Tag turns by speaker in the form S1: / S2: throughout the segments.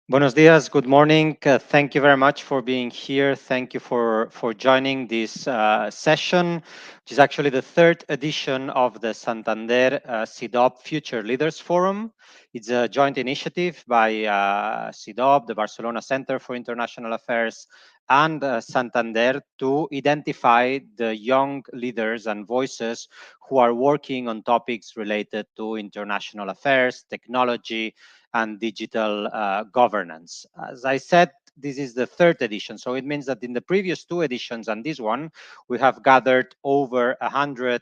S1: Buenos dias, good morning. Thank you very much for being here. Thank you for joining this session, which is actually the third edition of the Santander-CIDOB Future Leaders Forum. It's a joint initiative by CIDOB, the Barcelona Center for International Affairs, and Santander to identify the young leaders and voices who are working on topics related to international affairs, technology, and digital governance. As I said, this is the third edition. So it means that in the previous two editions and this one, we have gathered over 100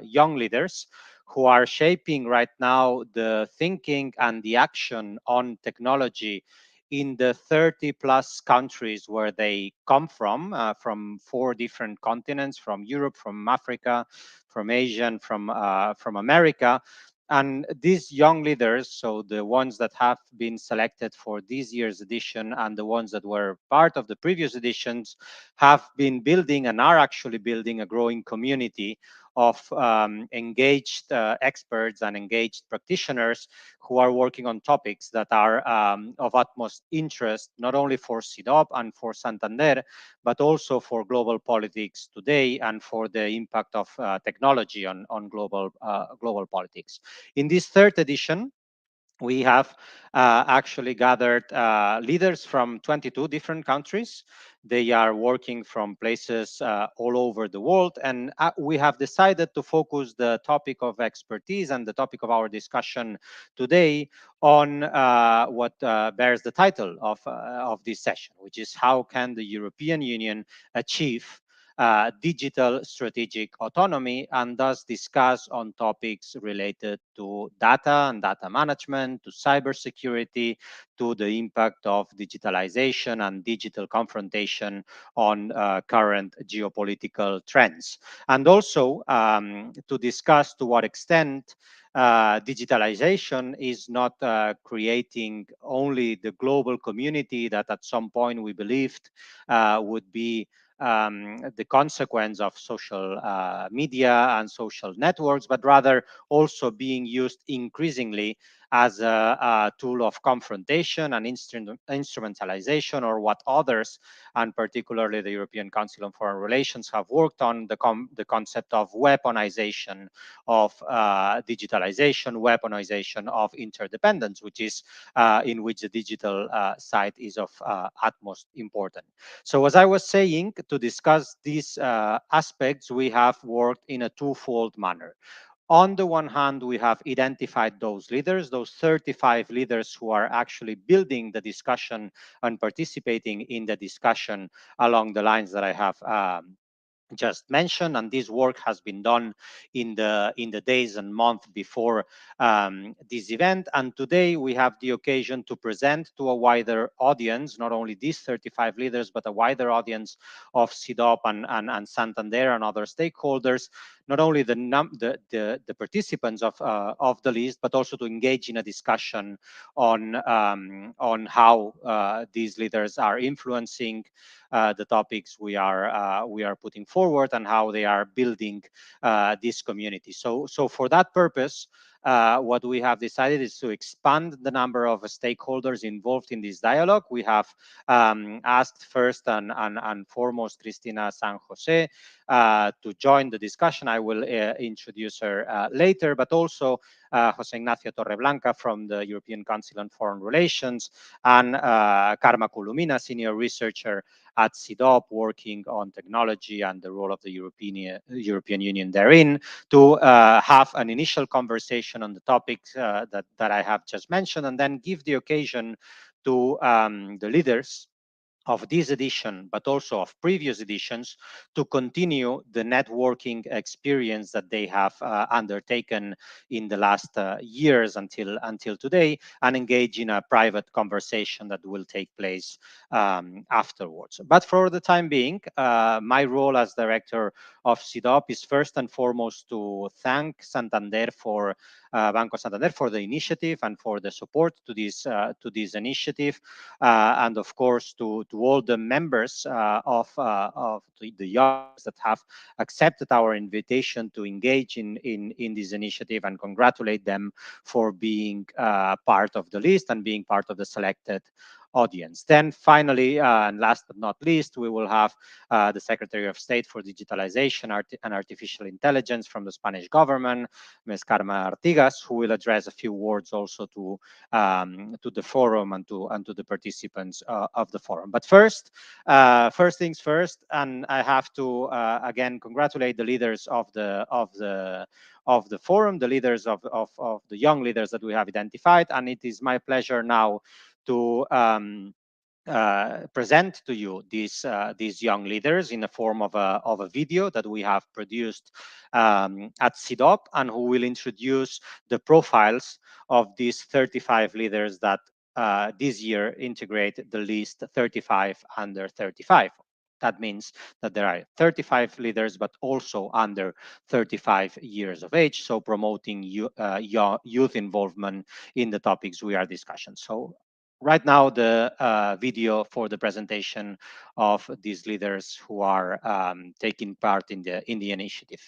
S1: young leaders who are shaping right now the thinking and the action on technology in the 30 plus countries where they come from 4 different continents, from Europe, from Africa, from Asia, and from America. And these young leaders, so the ones that have been selected for this year's edition and the ones that were part of the previous editions, have been building and are actually building a growing community of engaged experts and engaged practitioners who are working on topics that are of utmost interest, not only for CIDOB and for Santander, but also for global politics today and for the impact of technology on global politics. In this third edition, we have actually gathered leaders from 22 different countries. They are working from places all over the world, and we have decided to focus the topic of expertise and the topic of our discussion today on what bears the title of this session, which is how can the European Union achieve digital strategic autonomy, and thus discuss on topics related to data and data management, to cybersecurity, to the impact of digitalization and digital confrontation on current geopolitical trends. And also to discuss to what extent digitalization is not creating only the global community that at some point we believed would be the consequence of social media and social networks, but rather also being used increasingly as a tool of confrontation and instrumentalization, or what others, and particularly the European Council on Foreign Relations, have worked on, the concept of weaponization of digitalization, weaponization of interdependence, which is in which the digital side is of utmost importance. So as I was saying, to discuss these aspects, we have worked in a twofold manner. On the one hand, we have identified those leaders, those 35 leaders who are actually building the discussion and participating in the discussion along the lines that I have just mentioned, and this work has been done in the days and months before this event. And today we have the occasion to present to a wider audience, not only these 35 leaders, but a wider audience of CIDOB and Santander and other stakeholders, not only the participants of the list, but also to engage in a discussion on how these leaders are influencing the topics we are putting forward and how they are building this community. So for that purpose, what we have decided is to expand the number of stakeholders involved in this dialogue. We have asked first and foremost Cristina San Jose to join the discussion. I will introduce her later, but also José Ignacio Torreblanca from the European Council on Foreign Relations, and Karma Kulumina, senior researcher at CIDOB, working on technology and the role of the European Union therein, to have an initial conversation on the topics that I have just mentioned, and then give the occasion to the leaders of this edition, but also of previous editions, to continue the networking experience that they have undertaken in the last years until today, and engage in a private conversation that will take place afterwards. But for the time being, my role as director of CIDOB is first and foremost to thank Santander for Banco Santander for the initiative and for the support to this initiative, and of course to all the members of the youngs that have accepted our invitation to engage in this initiative, and congratulate them for being part of the list and being part of the selected audience. Then finally, and last but not least, we will have the Secretary of State for Digitalization and Artificial Intelligence from the Spanish government, Ms. Carmen Artigas, who will address a few words also to the forum and to the participants of the forum. But first things first, and I have to again congratulate the leaders of the forum, the leaders of the young leaders that we have identified, and it is my pleasure now to present to you these young leaders in the form of a video that we have produced at CIDOB, and who will introduce the profiles of these 35 leaders that this year integrate the list 35 under 35. That means that there are 35 leaders, but also under 35 years of age, so promoting youth involvement in the topics we are discussing. So right now, the video for the presentation of these leaders who are taking part in the initiative.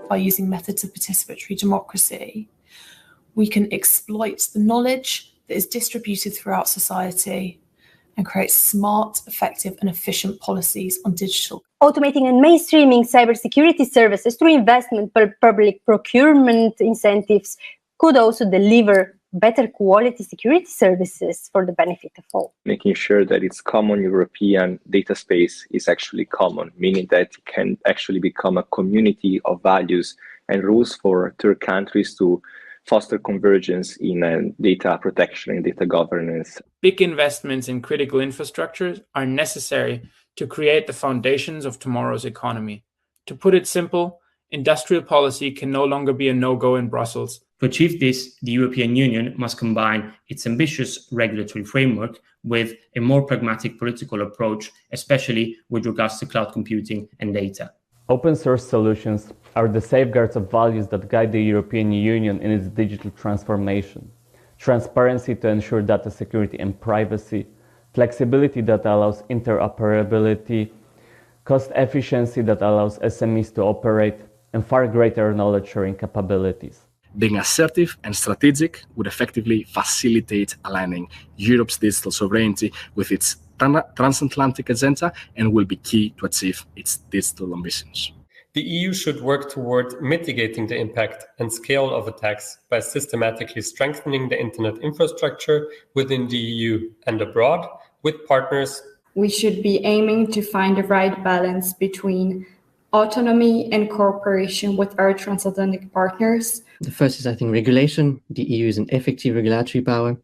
S2: By using methods of participatory democracy, we can exploit the knowledge that is distributed throughout society and create smart, effective, and efficient policies on digital.
S3: Automating and mainstreaming cybersecurity services through investment, public procurement incentives could also deliver better quality security services for the benefit of all.
S4: Making sure that its common European data space is actually common, meaning that it can actually become a community of values and rules for third countries to foster convergence in data protection and data governance.
S5: Big investments in critical infrastructure are necessary to create the foundations of tomorrow's economy. To put it simple, industrial policy can no longer be a no-go in Brussels.
S6: To achieve this, the European Union must combine its ambitious regulatory framework with a more pragmatic political approach, especially with regards to cloud computing and data.
S7: Open source solutions are the safeguards of values that guide the European Union in its digital transformation. Transparency to ensure data security and privacy, flexibility that allows interoperability, cost efficiency that allows SMEs to operate, and far greater knowledge sharing capabilities.
S8: Being assertive and strategic would effectively facilitate aligning Europe's digital sovereignty with its transatlantic agenda and will be key to achieve its digital ambitions.
S9: The EU should work toward mitigating the impact and scale of attacks by systematically strengthening the internet infrastructure within the EU and abroad with partners.
S10: We should be aiming to find the right balance between autonomy and cooperation with our transatlantic partners.
S11: The first is, I think, regulation. The EU is an effective regulatory power.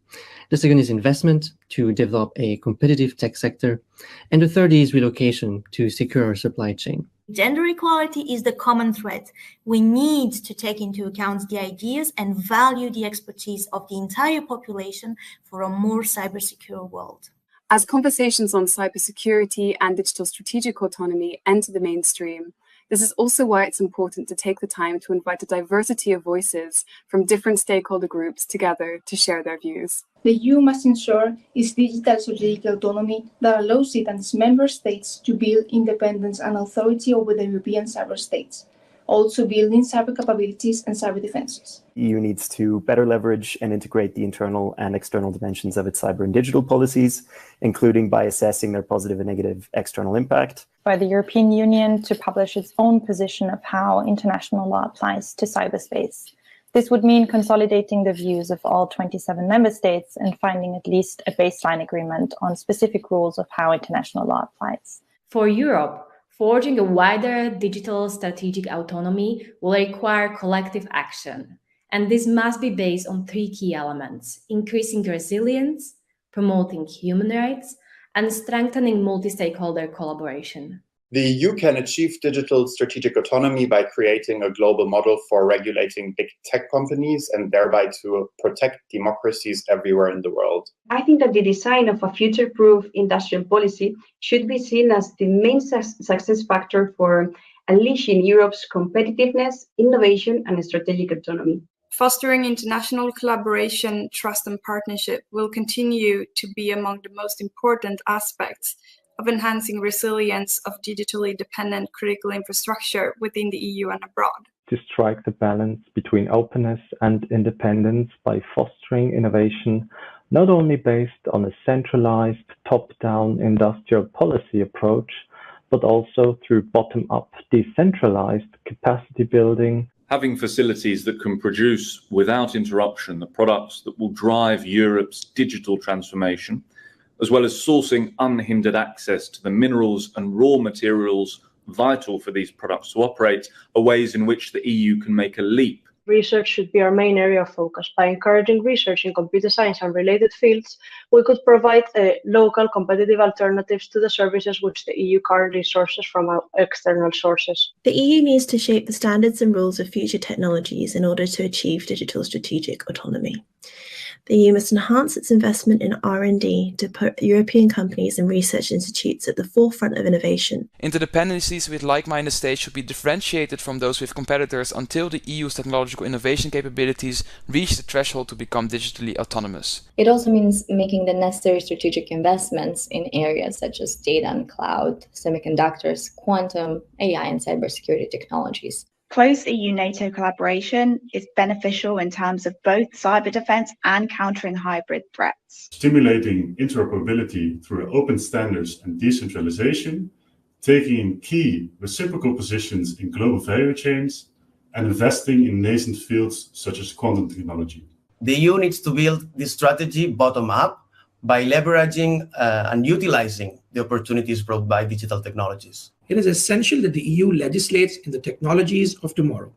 S11: The second is investment to develop a competitive tech sector. And the third is relocation to secure our supply chain.
S12: Gender equality is the common thread. We need to take into account the ideas and value the expertise of the entire population for a more cybersecure world.
S13: As conversations on cybersecurity and digital strategic autonomy enter the mainstream, this is also why it's important to take the time to invite a diversity of voices from different stakeholder groups together to share their views.
S14: The EU must ensure its digital strategic autonomy that allows it and its member states to build independence and authority over the European cyber states, also building cyber capabilities and cyber defenses.
S15: The EU needs to better leverage and integrate the internal and external dimensions of its cyber and digital policies, including by assessing their positive and negative external impact.
S16: By the European Union to publish its own position of how international law applies to cyberspace. This would mean consolidating the views of all 27 member states and finding at least a baseline agreement on specific rules of how international law applies.
S17: For Europe, Forging a wider digital strategic autonomy will require collective action, and this must be based on three key elements: increasing resilience, promoting human rights, and strengthening multi-stakeholder collaboration.
S18: The EU can achieve digital strategic autonomy by creating a global model for regulating big tech companies and thereby to protect democracies everywhere in the world.
S19: I think that the design of a future-proof industrial policy should be seen as the main success factor for unleashing Europe's competitiveness, innovation, and strategic autonomy.
S10: Fostering international collaboration, trust, and partnership will continue to be among the most important aspects of enhancing resilience of digitally dependent critical infrastructure within the EU and abroad.
S20: To strike the balance between openness and independence by fostering innovation, not only based on a centralized top-down industrial policy approach, but also through bottom-up decentralized capacity building.
S21: Having facilities that can produce without interruption the products that will drive Europe's digital transformation, as well as sourcing unhindered access to the minerals and raw materials vital for these products to operate, are ways in which the EU can make a leap.
S22: Research should be our main area of focus. By encouraging research in computer science and related fields, we could provide local competitive alternatives to the services which the EU currently sources from external sources.
S23: The EU needs to shape the standards and rules of future technologies in order to achieve digital strategic autonomy. The EU must enhance its investment in R&D to put European companies and research institutes at the forefront of innovation.
S24: Interdependencies with like-minded states should be differentiated from those with competitors until the EU's technological innovation capabilities reach the threshold to become digitally autonomous.
S25: It also means making the necessary strategic investments in areas such as data and cloud, semiconductors, quantum, AI, and cybersecurity technologies.
S26: Close EU-NATO collaboration is beneficial in terms of both cyber defense and countering hybrid threats.
S27: Stimulating interoperability through open standards and decentralization, taking key reciprocal positions in global value chains, and investing in nascent fields such as quantum technology.
S28: The EU needs to build this strategy bottom-up by leveraging and utilizing the opportunities brought by digital technologies.
S29: It is essential that the EU legislates in the technologies of tomorrow.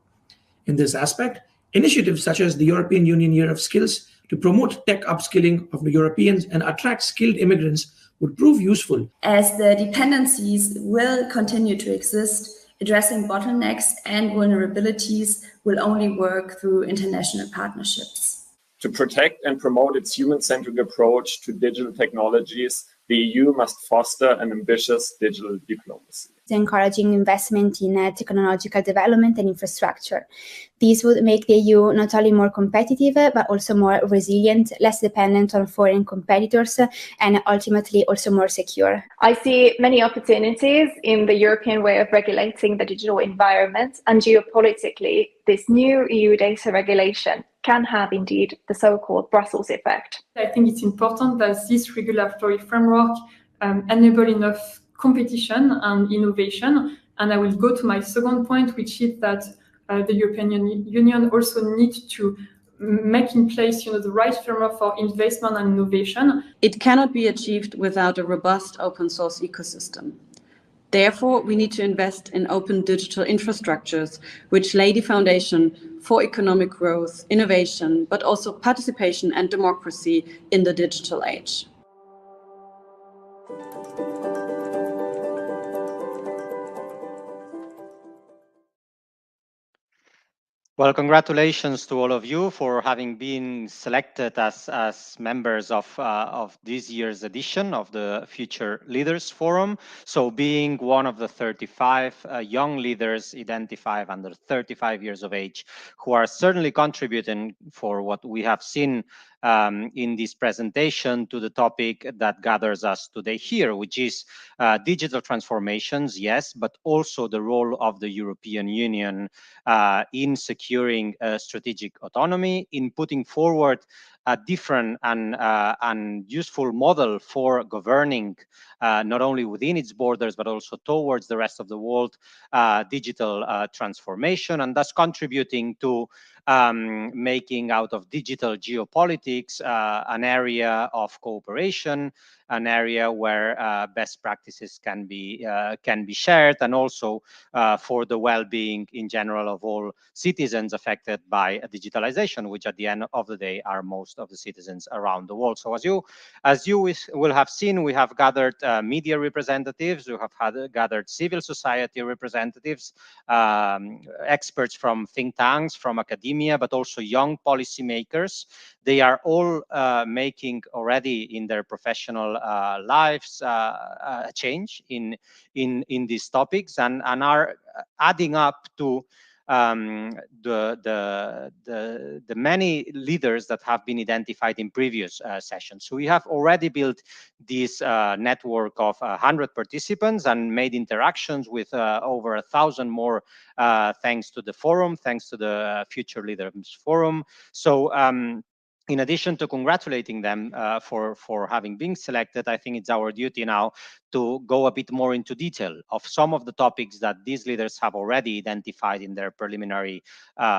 S29: In this aspect, initiatives such as the European Union Year of Skills to promote tech upskilling of Europeans and attract skilled immigrants would prove useful.
S30: As the dependencies will continue to exist, addressing bottlenecks and vulnerabilities will only work through international partnerships.
S31: To protect and promote its human-centric approach to digital technologies, the EU must foster an ambitious digital diplomacy.
S32: Encouraging investment in technological development and infrastructure. These would make the EU not only more competitive, but also more resilient, less dependent on foreign competitors, and ultimately also more secure.
S33: I see many opportunities in the European way of regulating the digital environment, and geopolitically, this new EU data regulation can have indeed the so-called Brussels effect.
S34: I think it's important that this regulatory framework enable enough competition and innovation. And I will go to my second point, which is that the European Union also needs to make in place the right framework for investment and innovation.
S35: It cannot be achieved without a robust open source ecosystem. Therefore, we need to invest in open digital infrastructures, which lay the foundation for economic growth, innovation, but also participation and democracy in the digital age.
S1: Well, congratulations to all of you for having been selected as members of this year's edition of the Future Leaders Forum. So being one of the 35 young leaders identified under 35 years of age who are certainly contributing for what we have seen in this presentation to the topic that gathers us today here, which is digital transformations, yes, but also the role of the European Union in securing strategic autonomy, in putting forward a different and useful model for governing not only within its borders, but also towards the rest of the world, digital transformation, and thus contributing to making out of digital geopolitics an area of cooperation, an area where best practices can be shared, and also for the well-being in general of all citizens affected by digitalization, which at the end of the day are most of the citizens around the world. So as you will have seen, we have gathered media representatives, we have gathered civil society representatives, experts from think tanks, from academia, but also young policymakers. They are all making already in their professional lives a change in these topics, and are adding up to the many leaders that have been identified in previous sessions. So we have already built this network of 100 participants and made interactions with over 1,000 more thanks to the forum, thanks to the Future Leaders Forum. So in addition to congratulating them for having been selected, I think it's our duty now to go a bit more into detail of some of the topics that these leaders have already identified in their preliminary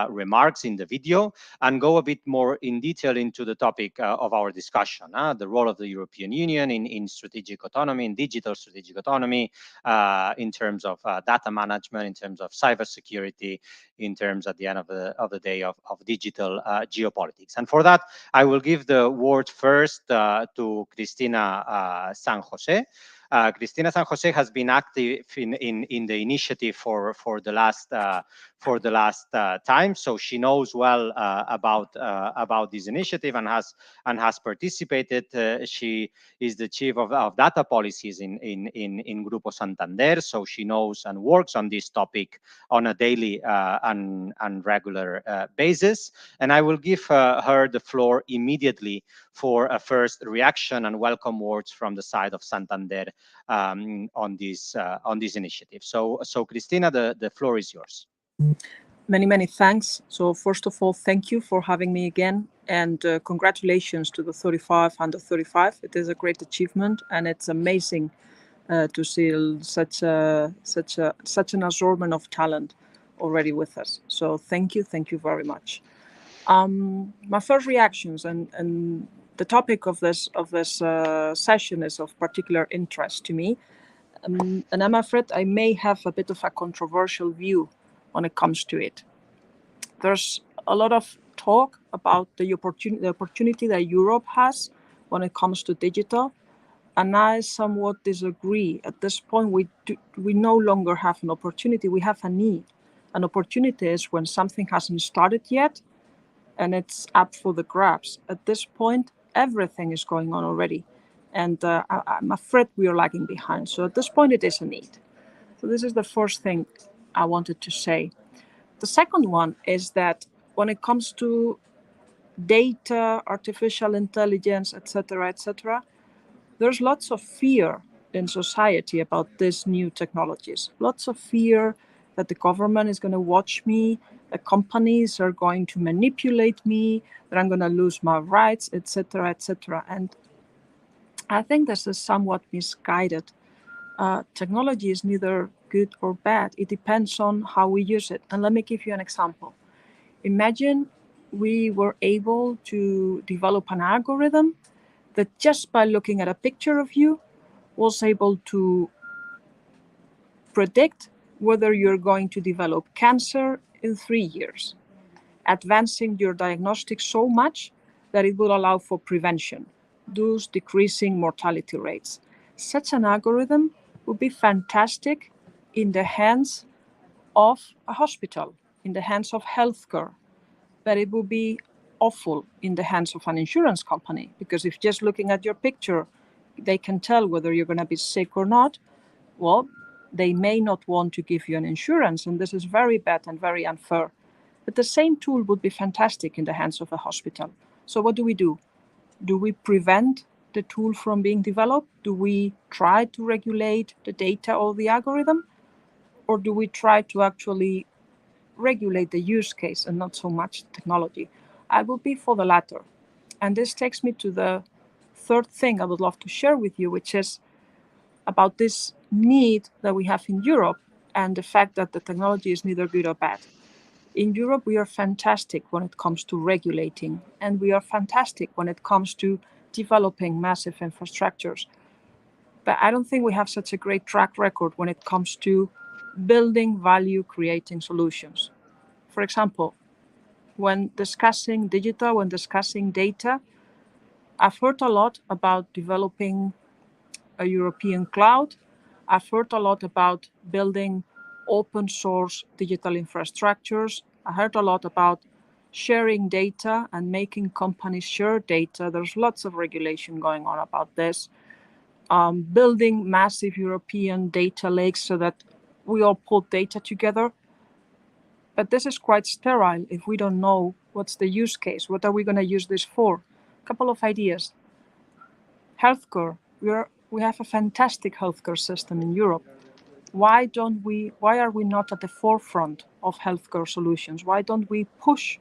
S1: remarks in the video, and go a bit more in detail into the topic of our discussion, the role of the European Union in strategic autonomy, in digital strategic autonomy, in terms of data management, in terms of cybersecurity, in terms at the end of the day of digital geopolitics. And for that, I will give the word first to Cristina San Jose. Cristina San Jose has been active in the initiative for the last time, so she knows well about this initiative and has participated. She is the chief of data policies in Grupo Santander, so she knows and works on this topic on a daily and regular basis. And I will give her the floor immediately for a first reaction and welcome words from the side of Santander on this initiative. So Cristina, the floor is yours.
S2: Many thanks. So first of all, thank you for having me again, and congratulations to the 35 under 35. It is a great achievement, and it's amazing to see such an assortment of talent already with us. So thank you very much. My first reactions, and the topic of this session is of particular interest to me, and I'm afraid I may have a bit of a controversial view when it comes to it. There's a lot of talk about the opportunity that Europe has when it comes to digital, and I somewhat disagree. At this point, we no longer have an opportunity, we have a need. An opportunity is when something hasn't started yet, and it's up for the grabs. At this point, everything is going on already, and I'm afraid we are lagging behind. So at this point, it is a need. So this is the first thing I wanted to say. The second one is that when it comes to data, artificial intelligence, etc., there's lots of fear in society about these new technologies. Lots of fear that the government is going to watch me, the companies are going to manipulate me, that I'm going to lose my rights, etc. And I think this is somewhat misguided. Technology is neither good or bad. It depends on how we use it. And let me give you an example. Imagine we were able to develop an algorithm that just by looking at a picture of you was able to predict whether you're going to develop cancer in 3 years, advancing your diagnostic so much that it will allow for prevention, thus decreasing mortality rates. Such an algorithm would be fantastic in the hands of a hospital, in the hands of healthcare, but it would be awful in the hands of an insurance company, because if just looking at your picture, they can tell whether you're going to be sick or not, well, they may not want to give you an insurance, and this is very bad and very unfair. But the same tool would be fantastic in the hands of a hospital. So what do? Do we prevent the tool from being developed? Do we try to regulate the data or the algorithm? Or do we try to actually regulate the use case and not so much technology? I will be for the latter. And this takes me to the third thing I would love to share with you, which is about this need that we have in Europe and the fact that the technology is neither good or bad. In Europe, we are fantastic when it comes to regulating, and we are fantastic when it comes to developing massive infrastructures. But I don't think we have such a great track record when it comes to building value-creating solutions. For example, when discussing digital, when discussing data, I've heard a lot about developing a European cloud. I've heard a lot about building open source digital infrastructures. I heard a lot about sharing data and making companies share data. There's lots of regulation going on about this. Building massive European data lakes so that we all pull data together. But this is quite sterile if we don't know what's the use case. What are we going to use this for? A couple of ideas. Healthcare. We have a fantastic healthcare system in Europe. Why are we not at the forefront of healthcare solutions? Why don't we push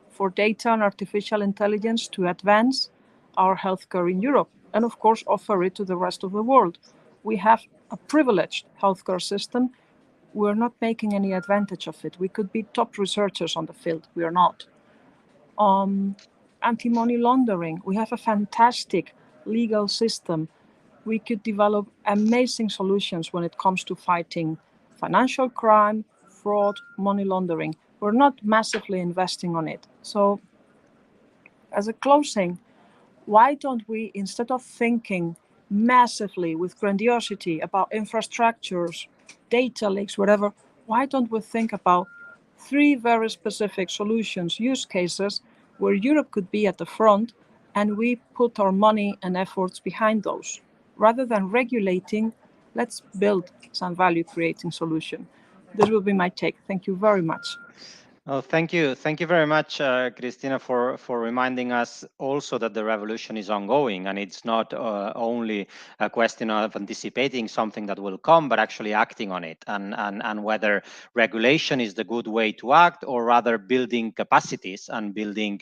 S2: for data and artificial intelligence to advance our healthcare in Europe? And of course, offer it to the rest of the world. We have a privileged healthcare system. We're not making any advantage of it. We could be top researchers on the field. We are not. Anti-money laundering. We have a fantastic legal system. We could develop amazing solutions when it comes to fighting financial crime, fraud, money laundering. We're not massively investing on it. So as a closing, why don't we, instead of thinking massively with grandiosity about infrastructures, data lakes, whatever, why don't we think about 3 very specific solutions, use cases, where Europe could be at the front and we put our money and efforts behind those? Rather than regulating, let's build some value-creating solution. This will be my take. Thank you very much.
S1: Oh, thank you. Thank you very much, Cristina, for reminding us also that the revolution is ongoing, and it's not only a question of anticipating something that will come, but actually acting on it, and whether regulation is the good way to act, or rather building capacities and building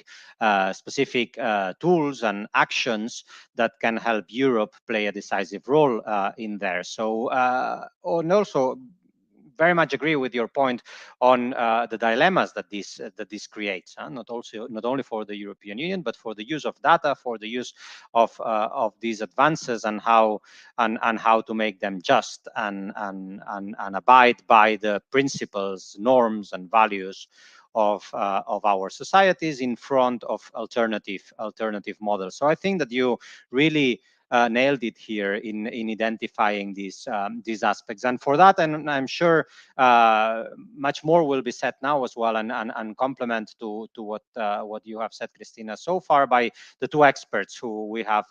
S1: specific tools and actions that can help Europe play a decisive role in there. So, and also, very much agree with your point on the dilemmas that this creates, not only for the European Union, but for the use of data, for the use of these advances, and how to make them just and abide by the principles, norms, and values of our societies in front of alternative models. So I think that you really nailed it here in identifying these aspects, and for that, and I'm sure much more will be said now as well, and complement to what you have said, Cristina, so far by the 2 experts who we have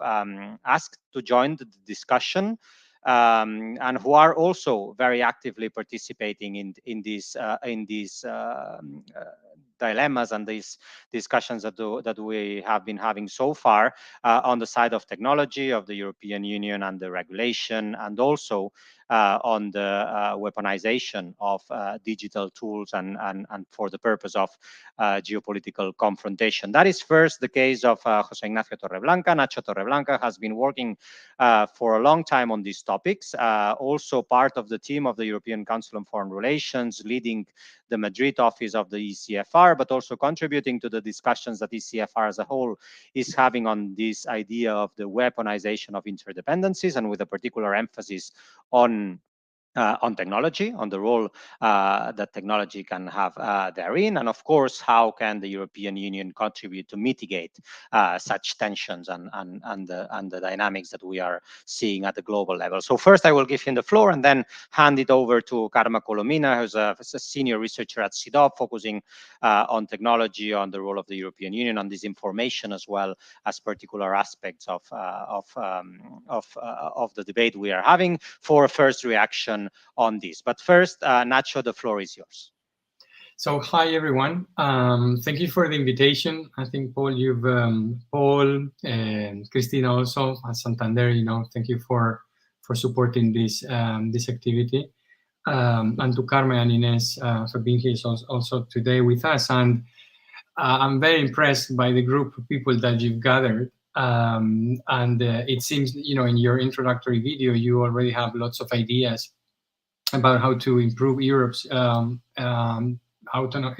S1: asked to join the discussion, and who are also very actively participating in these dilemmas and these discussions that we have been having so far on the side of technology, of the European Union and the regulation, and also on the weaponization of digital tools and for the purpose of geopolitical confrontation. That is first the case of José Ignacio Torreblanca. Nacho Torreblanca has been working for a long time on these topics, also part of the team of the European Council on Foreign Relations, leading the Madrid office of the ECFR, but also contributing to the discussions that ECFR as a whole is having on this idea of the weaponization of interdependencies, and with a particular emphasis on technology, on the role that technology can have therein, and of course, how can the European Union contribute to mitigate such tensions and the dynamics that we are seeing at the global level. So first, I will give him the floor and then hand it over to Karma Colomina, who's a senior researcher at CIDOB, focusing on technology, on the role of the European Union, on disinformation, as well as particular aspects of the debate we are having, for a first reaction on this. But first, Nacho, the floor is yours.
S3: So hi everyone. Thank you for the invitation. I think Paul and Cristina also at Santander, thank you for supporting this activity, and to Carmen and Ines for being here also today with us. And I'm very impressed by the group of people that you've gathered. It seems, in your introductory video, you already have lots of ideas about how to improve Europe's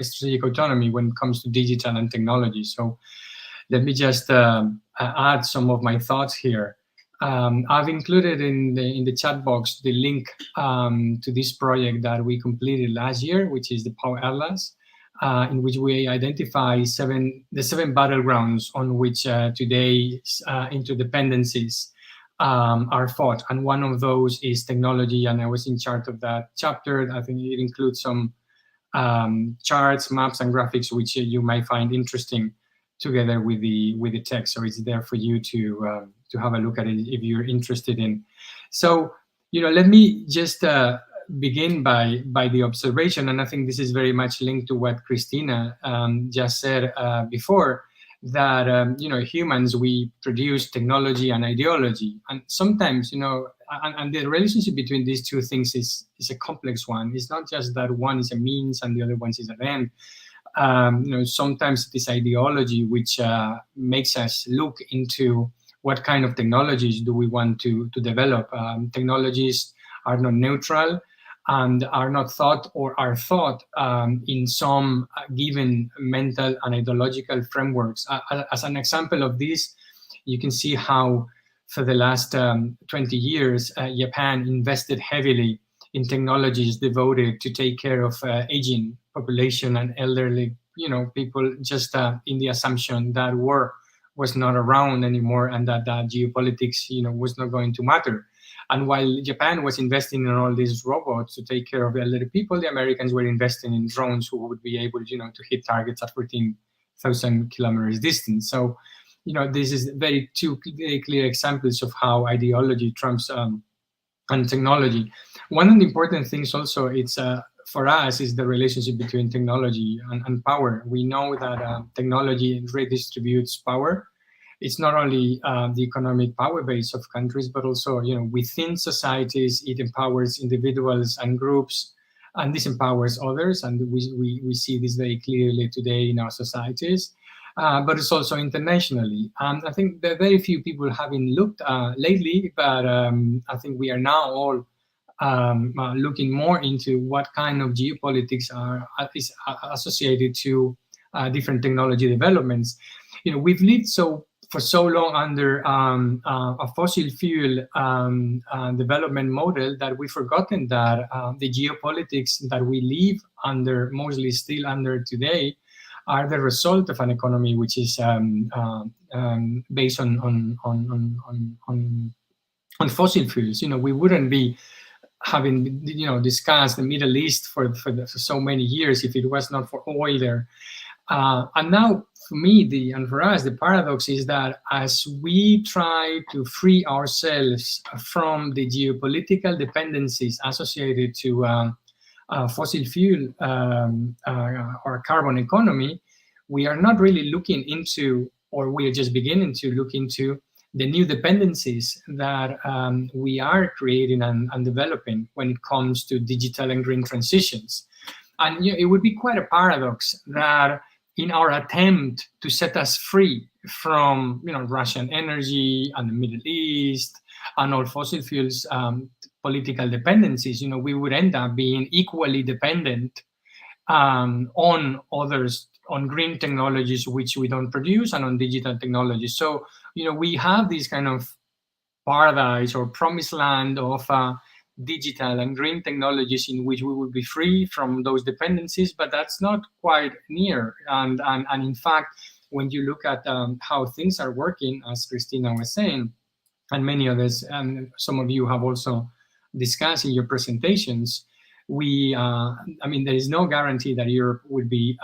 S3: strategic autonomy when it comes to digital and technology. So let me just add some of my thoughts here. I've included in the chat box the link to this project that we completed last year, which is the Power Atlas, in which we identify the seven battlegrounds on which today's interdependencies are fought. And one of those is technology, and I was in charge of that chapter. I think it includes some charts, maps, and graphics, which you might find interesting together with the text. So it's there for you to have a look at it if you're interested in. So, let me just begin by the observation, and I think this is very much linked to what Christina just said before, that humans, we produce technology and ideology, and sometimes and the relationship between these two things is a complex one. It's not just that one is a means and the other one is an end. Sometimes this ideology which makes us look into what kind of technologies do we want to develop. Technologies are not neutral and are not thought or are thought in some given mental and ideological frameworks. As an example of this, you can see how for the last 20 years, Japan invested heavily in technologies devoted to take care of aging population and elderly, people, just in the assumption that war was not around anymore and that geopolitics, was not going to matter. And while Japan was investing in all these robots to take care of elderly people, the Americans were investing in drones who would be able, to hit targets at 14,000 kilometers distance. So, this is very clear examples of how ideology trumps and technology. One of the important things also, it's for us, is the relationship between technology and power. We know that technology redistributes power. It's not only the economic power base of countries, but also, within societies, it empowers individuals and groups, and this empowers others. And we see this very clearly today in our societies, but it's also internationally. I think that very few people haven't looked lately, but I think we are now all looking more into what kind of geopolitics is associated to different technology developments. We've lived for so long under a fossil fuel development model that we've forgotten that the geopolitics that we live under, mostly still under today, are the result of an economy which is based on fossil fuels. We wouldn't be having discussed the Middle East for so many years if it was not for oil there. And now, for me, and for us, the paradox is that as we try to free ourselves from the geopolitical dependencies associated to fossil fuel or carbon economy, we are not really looking into, or we are just beginning to look into, the new dependencies that we are creating and developing when it comes to digital and green transitions. And it would be quite a paradox that in our attempt to set us free from Russian energy and the Middle East and all fossil fuels political dependencies, we would end up being equally dependent on others, on green technologies which we don't produce, and on digital technologies. So we have this kind of paradise or promised land of digital and green technologies in which we will be free from those dependencies, but that's not quite near. And in fact, when you look at how things are working, as Christina was saying, and many others, and some of you have also discussed in your presentations, there is no guarantee that Europe would be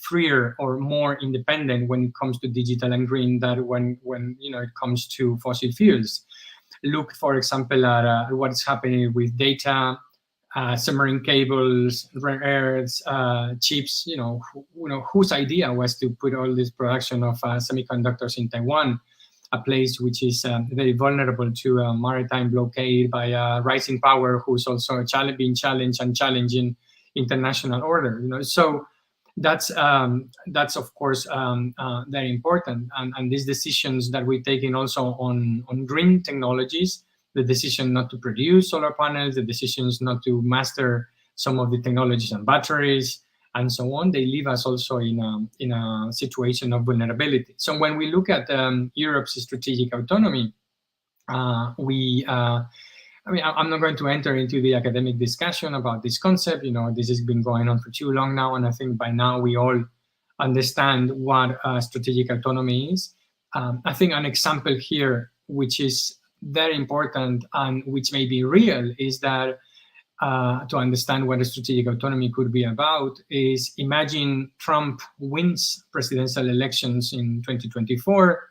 S3: freer or more independent when it comes to digital and green than when it comes to fossil fuels. Look, for example, at what's happening with data, submarine cables, rare earths, chips. Whose idea was to put all this production of semiconductors in Taiwan, a place which is very vulnerable to a maritime blockade by a rising power who's also being challenged and challenging international order. So that's of course very important. And these decisions that we're taking also on green technologies, the decision not to produce solar panels, the decisions not to master some of the technologies and batteries, and so on, they leave us also in a situation of vulnerability. So when we look at Europe's strategic autonomy, I mean, I'm not going to enter into the academic discussion about this concept. You know, this has been going on for too long now, and I think by now we all understand what strategic autonomy is. I think an example here, which is very important and which may be real, is that to understand what a strategic autonomy could be about is imagine Trump wins presidential elections in 2024.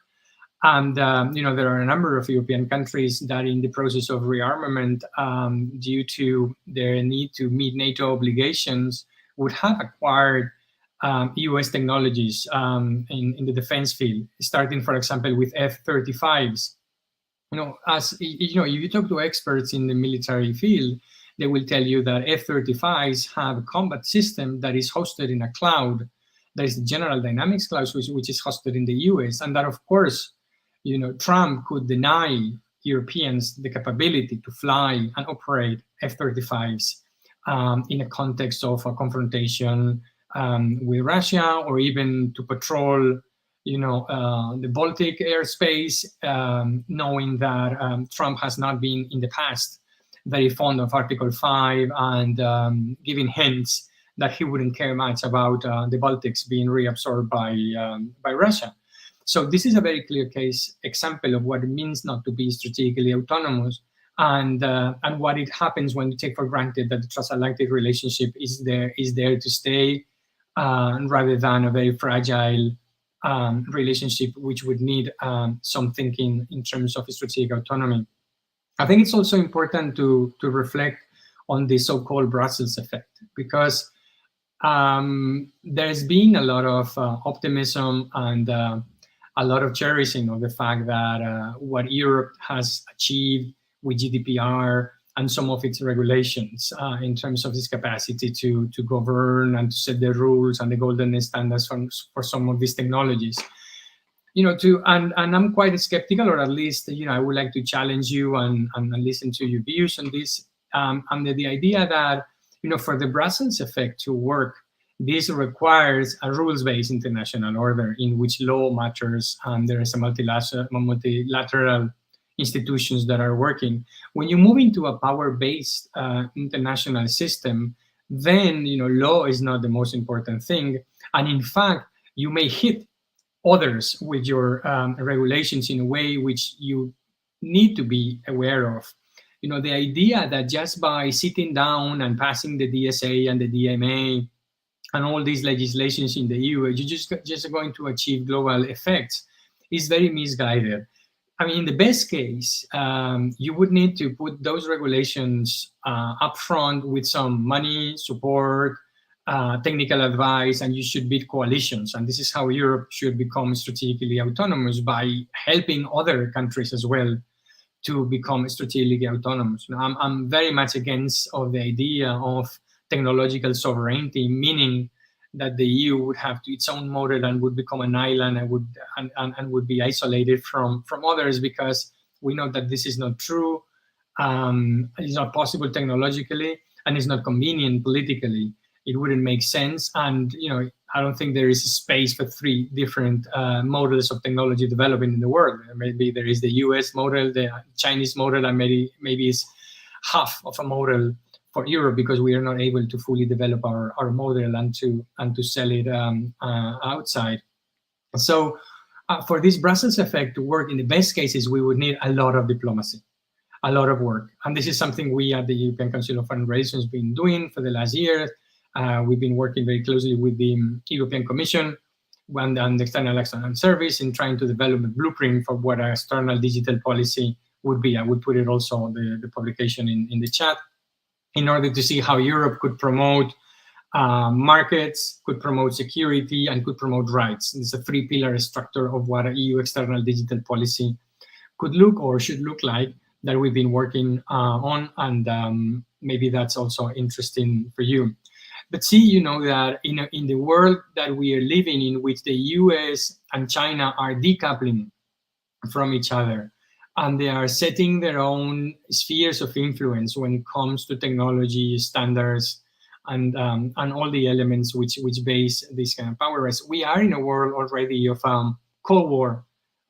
S3: And, you know, there are a number of European countries that in the process of rearmament, due to their need to meet NATO obligations, would have acquired US technologies in the defense field, starting, for example, with F-35s. You know, as you know, if you talk to experts in the military field, they will tell you that F-35s have a combat system that is hosted in a cloud. That is the General Dynamics cloud, which is hosted in the US. And that, of course, you know, Trump could deny Europeans the capability to fly and operate F-35s in a context of a confrontation with Russia, or even to patrol, you know, the Baltic airspace, knowing that Trump has not been in the past very fond of Article 5 and giving hints that he wouldn't care much about the Baltics being reabsorbed by Russia. So this is a very clear case example of what it means not to be strategically autonomous, and what it happens when you take for granted that the transatlantic relationship is there to stay, rather than a very fragile relationship which would need some thinking in terms of strategic autonomy. I think it's also important to reflect on the so-called Brussels effect, because there's been a lot of optimism and a lot of cherishing of the fact that what Europe has achieved with GDPR and some of its regulations in terms of its capacity to govern and to set the rules and the golden standards for some of these technologies. You know, and I'm quite skeptical, or at least, you know, I would like to challenge you and listen to your views on this, under the idea that, you know, for the Brussels effect to work, this requires a rules-based international order in which law matters, and there is a multilateral institutions that are working. When you move into a power-based international system, then, you know, law is not the most important thing, and in fact, you may hit others with your regulations in a way which you need to be aware of. You know, the idea that just by sitting down and passing the DSA and the DMA and all these legislations in the EU, you're just going to achieve global effects is very misguided. I mean, in the best case, you would need to put those regulations up front with some money, support, technical advice, and you should build coalitions. And this is how Europe should become strategically autonomous, by helping other countries as well to become strategically autonomous. Now, I'm very much against the idea of technological sovereignty, meaning that the EU would have its own model and would become an island and would be isolated from others, because we know that this is not true. It's not possible technologically, and it's not convenient politically. It wouldn't make sense, and you know, I don't think there is a space for three different models of technology development in the world. Maybe there is the US model, the Chinese model, and maybe it's half of a model for Europe, because we are not able to fully develop our model and to sell it outside. So for this Brussels effect to work, in the best cases, we would need a lot of diplomacy, a lot of work. And this is something we at the European Council of Foreign Relations have been doing for the last year. We've been working very closely with the European Commission and the External Action Service in trying to develop a blueprint for what an external digital policy would be. I would put it also on the publication in the chat, in order to see how Europe could promote markets, could promote security, and could promote rights. It's a three-pillar structure of what an EU external digital policy could look or should look like, that we've been working on, and maybe that's also interesting for you. But see, you know, that in the world that we are living in, which the US and China are decoupling from each other, and they are setting their own spheres of influence when it comes to technology standards and all the elements which base this kind of power race. We are in a world already of Cold War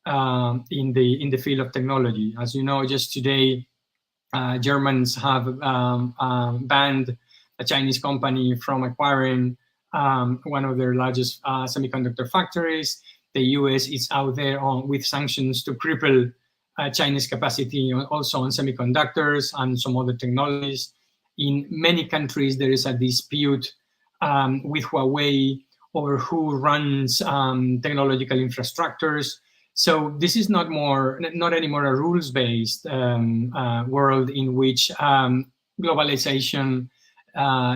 S3: in the field of technology. As you know, just today, Germans have banned a Chinese company from acquiring one of their largest semiconductor factories. The US is out there with sanctions to cripple Chinese capacity also on semiconductors and some other technologies. In many countries, there is a dispute with Huawei over who runs technological infrastructures. So this is not anymore a rules-based world in which globalization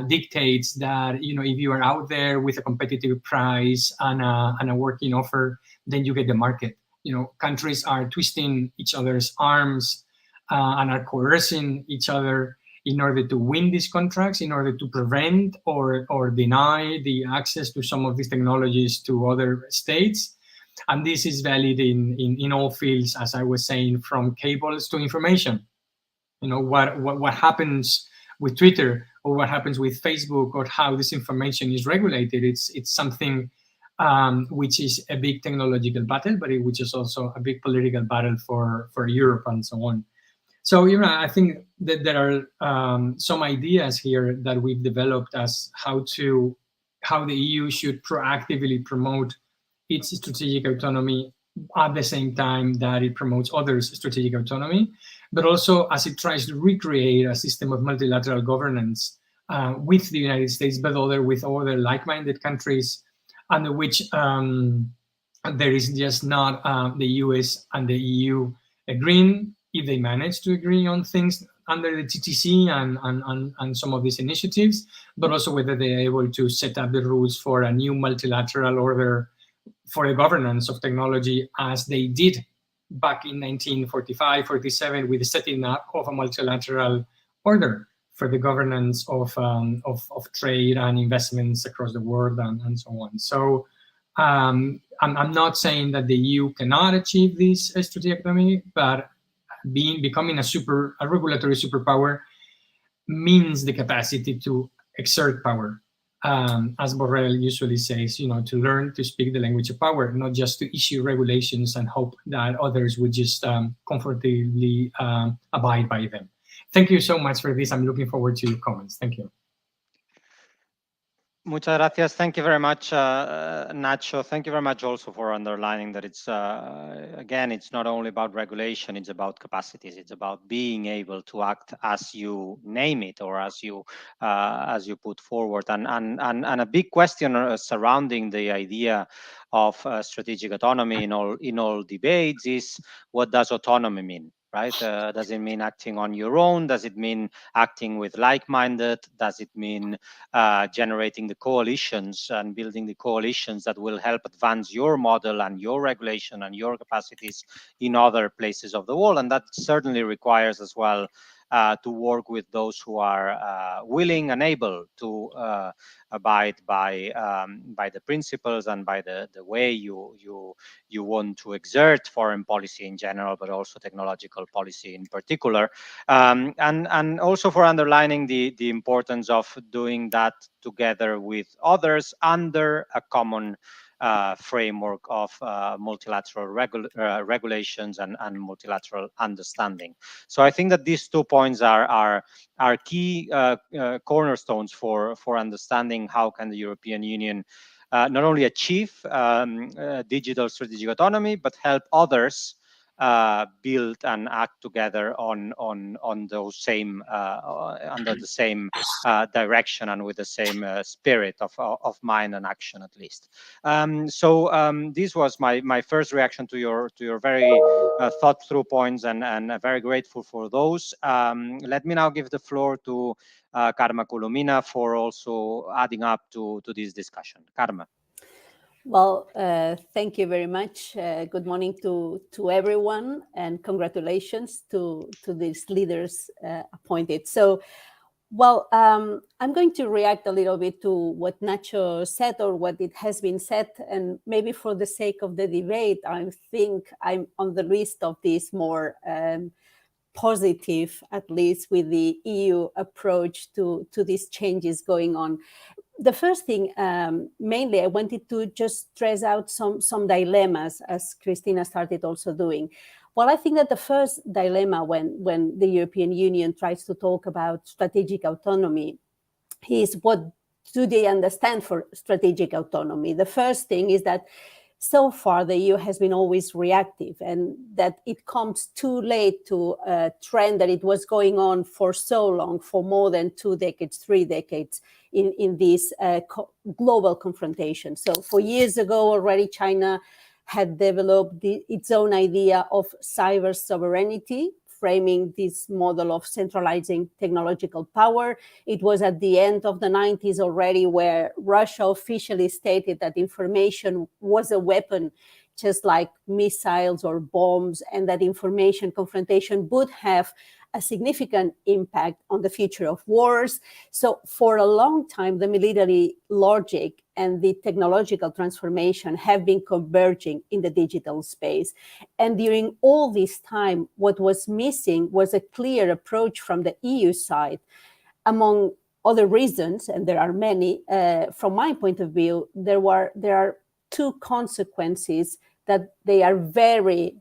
S3: dictates that, you know, if you are out there with a competitive price and a working offer, then you get the market. You know, countries are twisting each other's arms and are coercing each other in order to win these contracts, in order to prevent or deny the access to some of these technologies to other states. And this is valid in all fields, as I was saying, from cables to information. You know, what happens with Twitter or what happens with Facebook or how this information is regulated, it's something which is a big technological battle, but which is also a big political battle for Europe and so on. So, you know, I think that there are some ideas here that we've developed as how the EU should proactively promote its strategic autonomy at the same time that it promotes others' strategic autonomy, but also as it tries to recreate a system of multilateral governance with the United States, but with other like-minded countries, under which there is just not the US and the EU agreeing, if they manage to agree on things under the TTC and some of these initiatives, but also whether they are able to set up the rules for a new multilateral order for the governance of technology, as they did back in 1945-47 with the setting up of a multilateral order for the governance of trade and investments across the world and so on. So I'm not saying that the EU cannot achieve this strategic autonomy, but becoming a regulatory superpower means the capacity to exert power. As Borrell usually says, you know, to learn to speak the language of power, not just to issue regulations and hope that others would just comfortably abide by them. Thank you so much for this. I'm looking forward to your comments. Thank you.
S1: Muchas gracias. Thank you very much, Nacho. Thank you very much also for underlining that it's, again, it's not only about regulation, it's about capacities. It's about being able to act as you name it or as you put forward. And a big question surrounding the idea of strategic autonomy in all debates is, what does autonomy mean? Right? Does it mean acting on your own? Does it mean acting with like-minded? Does it mean generating the coalitions and building the coalitions that will help advance your model and your regulation and your capacities in other places of the world? And that certainly requires as well to work with those who are willing and able to abide by the principles and by the way you want to exert foreign policy in general, but also technological policy in particular, and also for underlining the importance of doing that together with others under a common framework of multilateral regulations and multilateral understanding. So I think that these 2 points are key cornerstones for understanding how can the European Union not only achieve digital strategic autonomy, but help others build and act together on those same under the same direction and with the same spirit of mind and action, at least. So this was my first reaction to your very thought through points, and very grateful for those. Let me now give the floor to Karma Kulumina for also adding up to this discussion. Karma.
S4: Well, thank you very much. Good morning to everyone, and congratulations to these leaders appointed. So Well, I'm going to react a little bit to what Nacho said or what it has been said, and maybe for the sake of the debate, I think I'm on the list of these more positive, at least with the EU approach to these changes going on. The first thing, mainly, I wanted to just stress out some dilemmas, as Christina started also doing. Well, I think that the first dilemma when the European Union tries to talk about strategic autonomy is, what do they understand for strategic autonomy? The first thing is that so far the EU has been always reactive, and that it comes too late to a trend that it was going on for so long, for more than 2 decades, 3 decades, in this global confrontation. So for years ago already, China had developed its own idea of cyber sovereignty, framing this model of centralizing technological power. It was at the end of the 90s already where Russia officially stated that information was a weapon, just like missiles or bombs, and that information confrontation would have a significant impact on the future of wars. So for a long time, the military logic and the technological transformation have been converging in the digital space. And during all this time, what was missing was a clear approach from the EU side. Among other reasons, and there are many, from my point of view, there are 2 consequences that they are very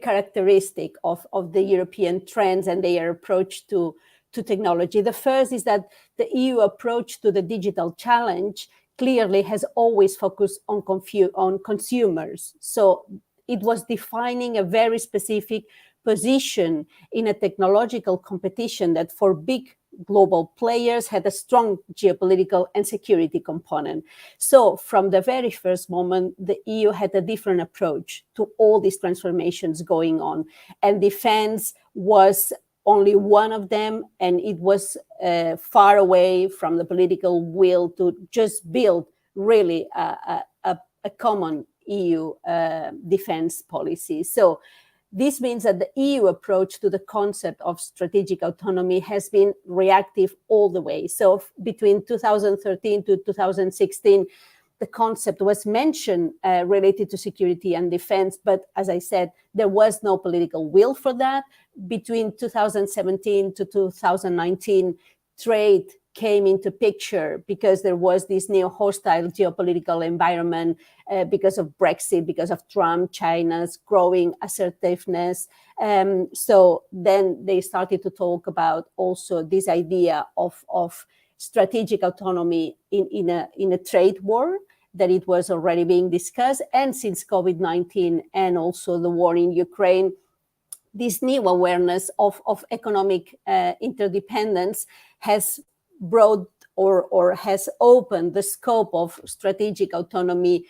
S4: characteristic of the European trends and their approach to technology. The first is that the EU approach to the digital challenge clearly has always focused on consumers. So it was defining a very specific position in a technological competition that for big global players had a strong geopolitical and security component. So from the very first moment, the EU had a different approach to all these transformations going on. And defense was only one of them, and it was far away from the political will to just build really a common EU defense policy. So this means that the EU approach to the concept of strategic autonomy has been reactive all the way. So between 2013 to 2016, the concept was mentioned related to security and defense, but as I said, there was no political will for that. Between 2017 to 2019, trade came into picture because there was this new hostile geopolitical environment because of Brexit, because of Trump, China's growing assertiveness. So then they started to talk about also this idea of strategic autonomy in a trade war, that it was already being discussed. And since COVID-19 and also the war in Ukraine, this new awareness of economic interdependence has brought or has opened the scope of strategic autonomy,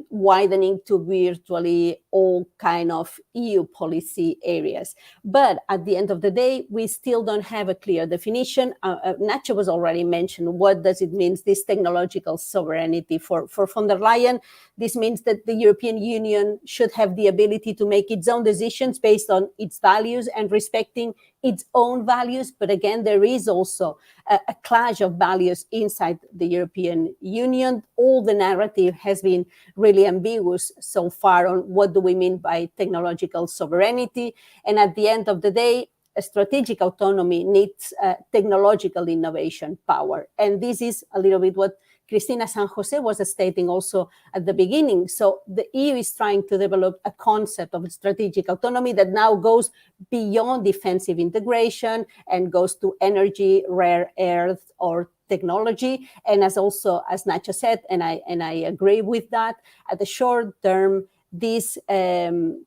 S4: widening to virtually all kind of EU policy areas. But at the end of the day, we still don't have a clear definition. Nacho was already mentioned. What does it mean, this technological sovereignty for von der Leyen? This means that the European Union should have the ability to make its own decisions based on its values and respecting its own values. But again, there is also a clash of values inside the European Union. All the narrative has been really ambiguous so far on what do we mean by technological sovereignty. And at the end of the day, a strategic autonomy needs technological innovation power. And this is a little bit what Cristina San Jose was stating also at the beginning. So the EU is trying to develop a concept of strategic autonomy that now goes beyond defensive integration and goes to energy, rare earth, or technology. And as Nacho said, and I agree with that, at the short term, this can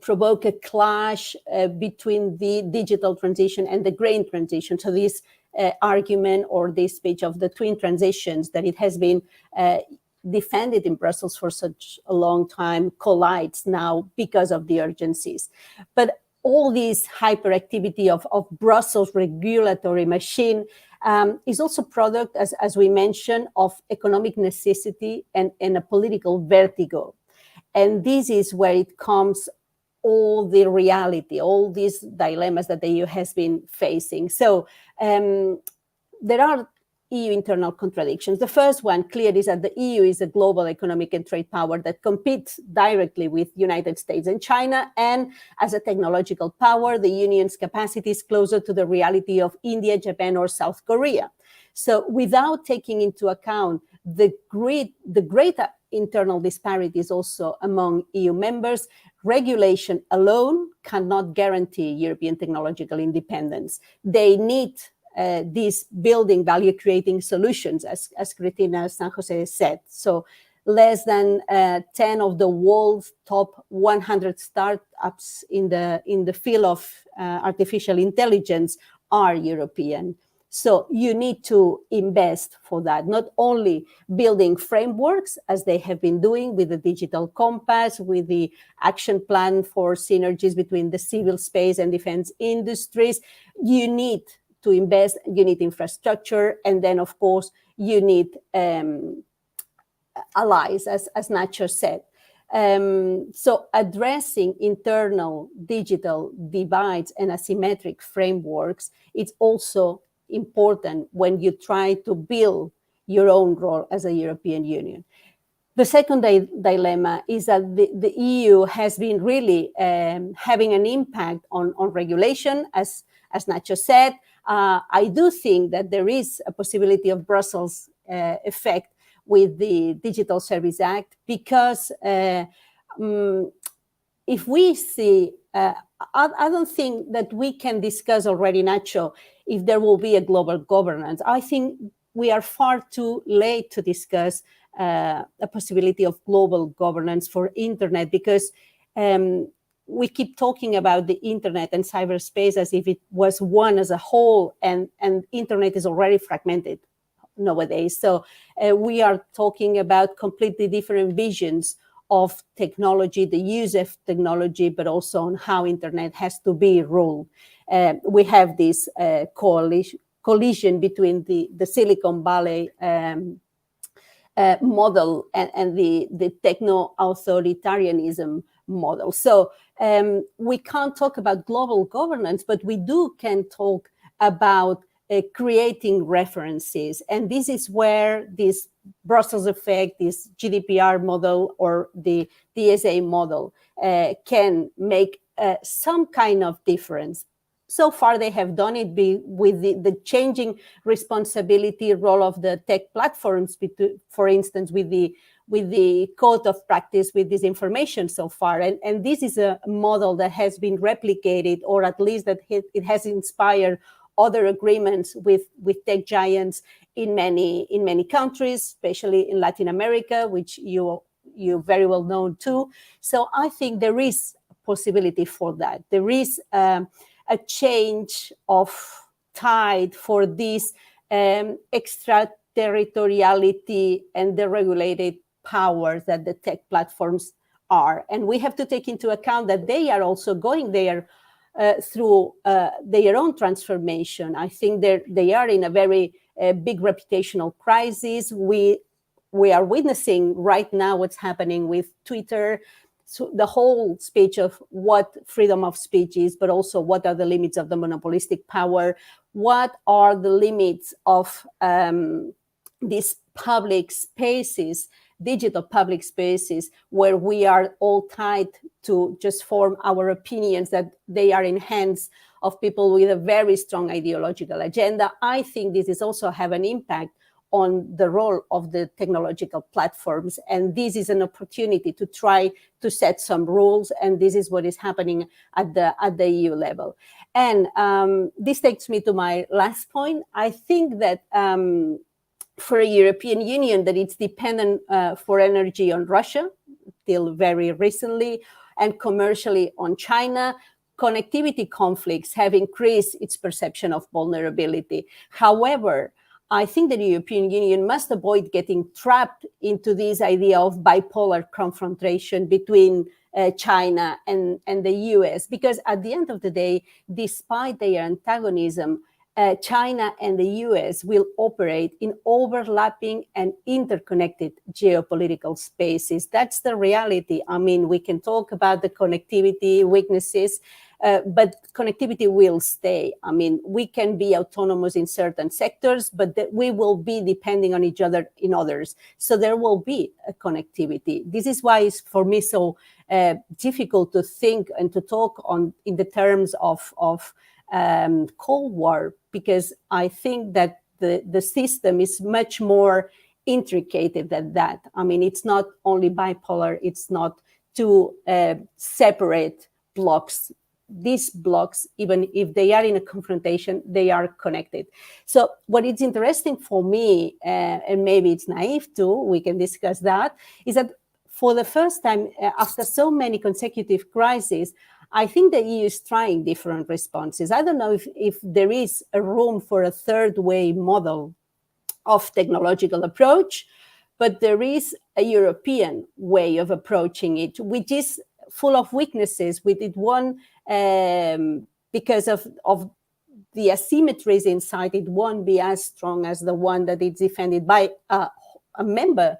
S4: provoke a clash between the digital transition and the green transition. So this argument or this speech of the twin transitions that it has been defended in Brussels for such a long time collides now because of the urgencies. But all this hyperactivity of Brussels regulatory machine is also product, as we mentioned, of economic necessity and a political vertigo. And this is where it comes all the reality, all these dilemmas that the EU has been facing. So there are EU internal contradictions. The first one clearly is that the EU is a global economic and trade power that competes directly with United States and China, and as a technological power, the Union's capacity is closer to the reality of India, Japan, or South Korea. So without taking into account the greater internal disparities also among EU members, regulation alone cannot guarantee European technological independence. They need these building value-creating solutions, as Cristina San Jose said. So less than 10 of the world's top 100 startups in the field of artificial intelligence are European. So you need to invest for that, not only building frameworks, as they have been doing with the Digital Compass, with the action plan for synergies between the civil space and defense industries. You need to invest, you need infrastructure, and then, of course, you need allies, as Nacho said. So addressing internal digital divides and asymmetric frameworks, it's also important when you try to build your own role as a European Union. The second dilemma is that the EU has been really having an impact on regulation, as Nacho said. I do think that there is a possibility of Brussels effect with the Digital Service Act, because if we see, I don't think that we can discuss already, Nacho, if there will be a global governance. I think we are far too late to discuss a possibility of global governance for internet, because we keep talking about the internet and cyberspace as if it was one as a whole, and internet is already fragmented nowadays. So we are talking about completely different visions of technology, the use of technology, but also on how internet has to be ruled. We have this collision between the Silicon Valley model and the techno-authoritarianism model. So we can't talk about global governance, but we can talk about creating references. And this is where this Brussels effect, this GDPR model, or the DSA model can make some kind of difference. So far, they have done it with the changing responsibility role of the tech platforms, for instance, with the code of practice with disinformation so far. And this is a model that has been replicated, or at least that it has inspired other agreements with tech giants in many countries, especially in Latin America, which you very well know too. So I think there is a possibility for that. There is a change of tide for this extraterritoriality and the regulated powers that the tech platforms are. And we have to take into account that they are also going there through their own transformation. I think they are in a very big reputational crisis. We are witnessing right now what's happening with Twitter. So the whole speech of what freedom of speech is, but also what are the limits of the monopolistic power? What are the limits of these public spaces, digital public spaces, where we are all tied to just form our opinions, that they are in hands of people with a very strong ideological agenda? I think this is also have an impact on the role of the technological platforms. And this is an opportunity to try to set some rules. And this is what is happening at the EU level. And this takes me to my last point. I think that for a European Union that it's dependent for energy on Russia, till very recently, and commercially on China, connectivity conflicts have increased its perception of vulnerability. However, I think the European Union must avoid getting trapped into this idea of bipolar confrontation between China and the US, because at the end of the day, despite their antagonism, China and the US will operate in overlapping and interconnected geopolitical spaces. That's the reality. I mean, we can talk about the connectivity weaknesses, but connectivity will stay. I mean, we can be autonomous in certain sectors, but we will be depending on each other in others. So there will be a connectivity. This is why it's for me so difficult to think and to talk in the terms of Cold War, because I think that the system is much more intricate than that. I mean, it's not only bipolar, it's not two separate blocks. These blocks, even if they are in a confrontation, they are connected. So what is interesting for me, and maybe it's naive too, we can discuss that, is that for the first time, after so many consecutive crises, I think the EU is trying different responses. I don't know if there is a room for a third way model of technological approach, but there is a European way of approaching it, which is full of weaknesses. We did one because of the asymmetries inside. It won't be as strong as the one that is defended by a member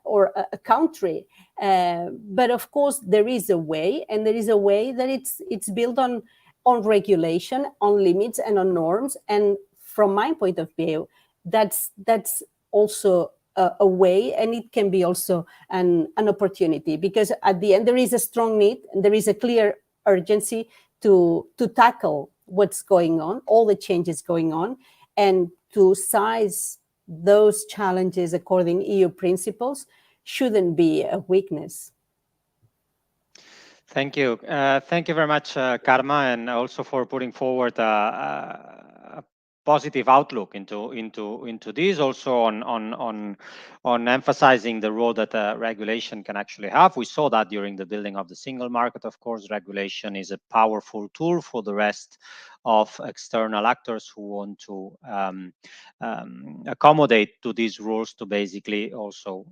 S4: or a country. But of course, there is a way, and there is a way that it's built on regulation, on limits, and on norms. And from my point of view, that's also a way, and it can be also an opportunity, because at the end there is a strong need, and there is a clear urgency to tackle what's going on, all the changes going on, and to size those challenges according EU principles shouldn't be a weakness.
S1: Thank you. Thank you very much, Karma, and also for putting forward a positive outlook into this, also on emphasizing the role that regulation can actually have. We saw that during the building of the single market. Of course, regulation is a powerful tool for the rest of external actors who want to accommodate to these rules, to basically also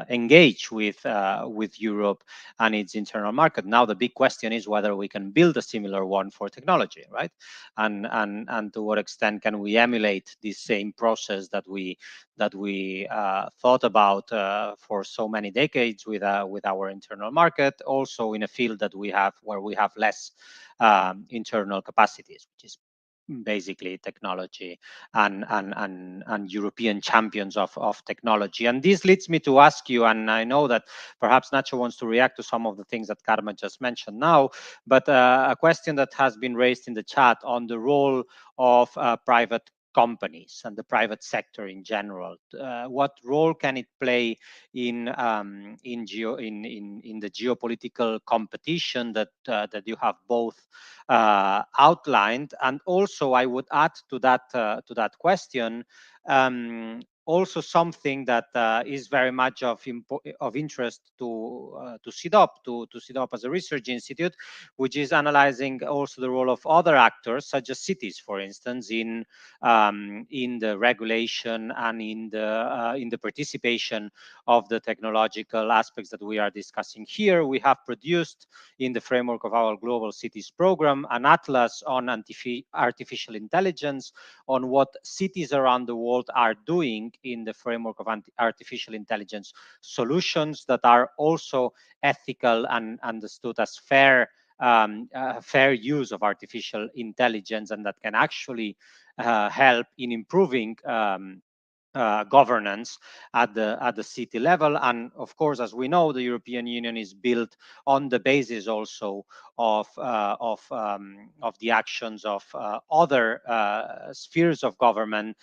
S1: engage with Europe and its internal market. Now the big question is whether we can build a similar one for technology, right? And to what extent can we emulate this same process that we thought about for so many decades with our internal market, also in a field that we have where we have less internal capacities, which is basically technology and European champions of technology. And this leads me to ask you, and I know that perhaps Nacho wants to react to some of the things that Karma just mentioned now, but a question that has been raised in the chat on the role of private companies and the private sector in general. What role can it play in the geopolitical competition that you have both outlined? And also, I would add to that question also something that is very much of interest to CIDOB, to CIDOB as a research institute, which is analyzing also the role of other actors, such as cities, for instance, in the regulation and in the participation of the technological aspects that we are discussing here. We have produced, in the framework of our Global Cities program, an atlas on artificial intelligence, on what cities around the world are doing in the framework of artificial intelligence solutions that are also ethical and understood as fair use of artificial intelligence, and that can actually help in improving governance at the city level. And of course, as we know, the European Union is built on the basis also of the actions of other spheres of government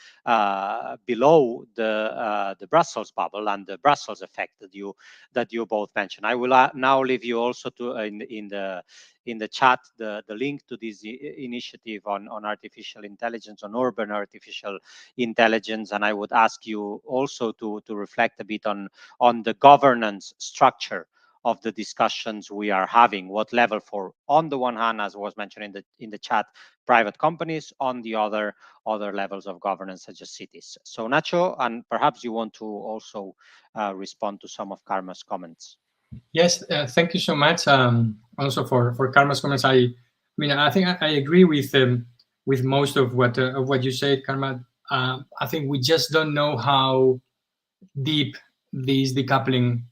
S1: below the Brussels bubble and the Brussels effect that you both mentioned. I will now leave you also to in the chat the link to this initiative on artificial intelligence, on urban artificial intelligence, and I would ask you also to reflect a bit on the governance structure of the discussions we are having. What level for, on the one hand, as was mentioned in the chat, private companies, on the other levels of governance, such as cities. So Nacho, and perhaps you want to also respond to some of Karma's comments.
S3: Yes, thank you so much. Also for Karma's comments, I mean, I think I agree with most of what you said, Karma. I think we just don't know how deep this decoupling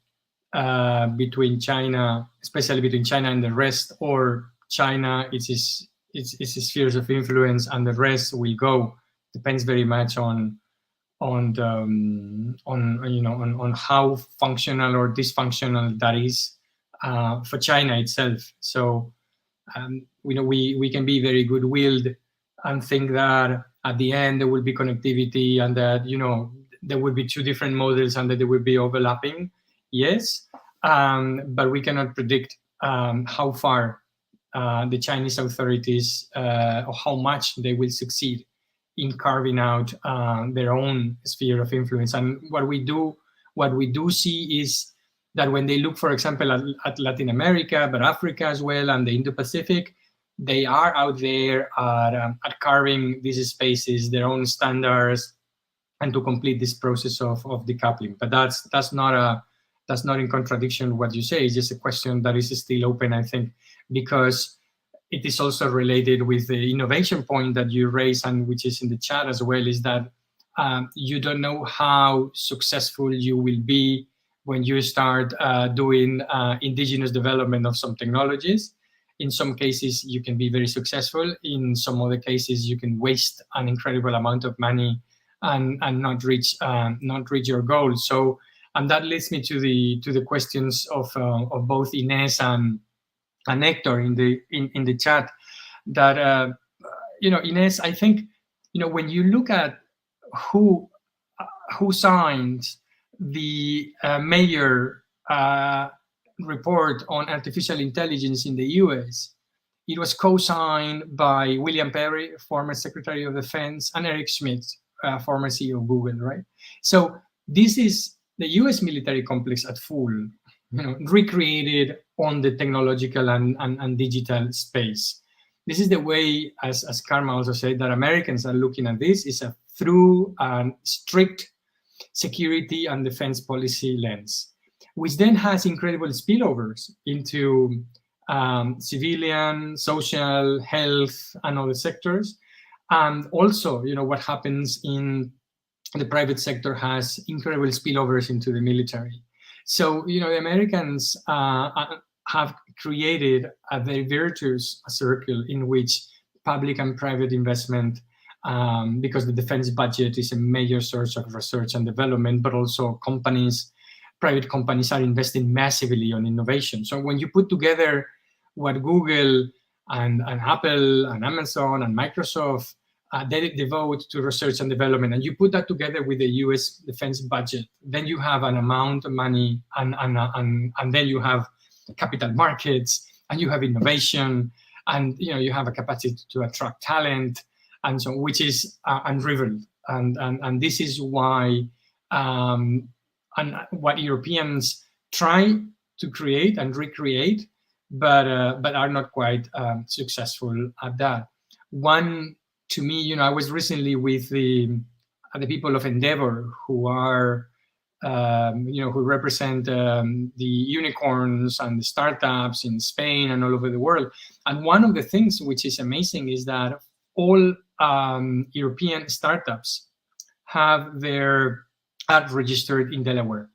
S3: between China, especially between China and the rest, or China, its spheres of influence, and the rest will go. Depends very much on how functional or dysfunctional that is for China itself. So we can be very good-willed and think that at the end there will be connectivity and that there will be two different models and that they will be overlapping. Yes, but we cannot predict how far the Chinese authorities or how much they will succeed in carving out their own sphere of influence. And what we do see is that when they look, for example, at Latin America, but Africa as well, and the Indo-Pacific, they are out there at carving these spaces, their own standards, and to complete this process of decoupling. But that's not in contradiction with what you say. It's just a question that is still open, I think, because it is also related with the innovation point that you raise, and which is in the chat as well, is that you don't know how successful you will be when you start doing indigenous development of some technologies. In some cases, you can be very successful. In some other cases, you can waste an incredible amount of money and not reach your goal. So, and that leads me to the questions of both Ines and Hector in the chat. That Ines, I think when you look at who signed the major report on artificial intelligence in the US, it was co-signed by William Perry, former Secretary of Defense, and Eric Schmidt, former CEO of Google, right? So this is the US military complex at full, recreated on the technological and digital space. This is the way, as Karma also said, that Americans are looking at this, is through a strict security and defense policy lens, which then has incredible spillovers into civilian, social, health, and other sectors. And also, what happens in the private sector has incredible spillovers into the military. So, the Americans have created a very virtuous circle in which public and private investment, because the defense budget is a major source of research and development, but also private companies are investing massively on innovation. So when you put together what Google and Apple and Amazon and Microsoft they devote to research and development, and you put that together with the US defense budget, then you have an amount of money, and then you have capital markets, and you have innovation, and you have a capacity to attract talent, and so which is unrivaled, and this is why and what Europeans try to create and recreate, but are not quite successful at that. One, to me, I was recently with the people of Endeavor, who are, who represent the unicorns and the startups in Spain and all over the world. And one of the things which is amazing is that all European startups have their ad registered in Delaware.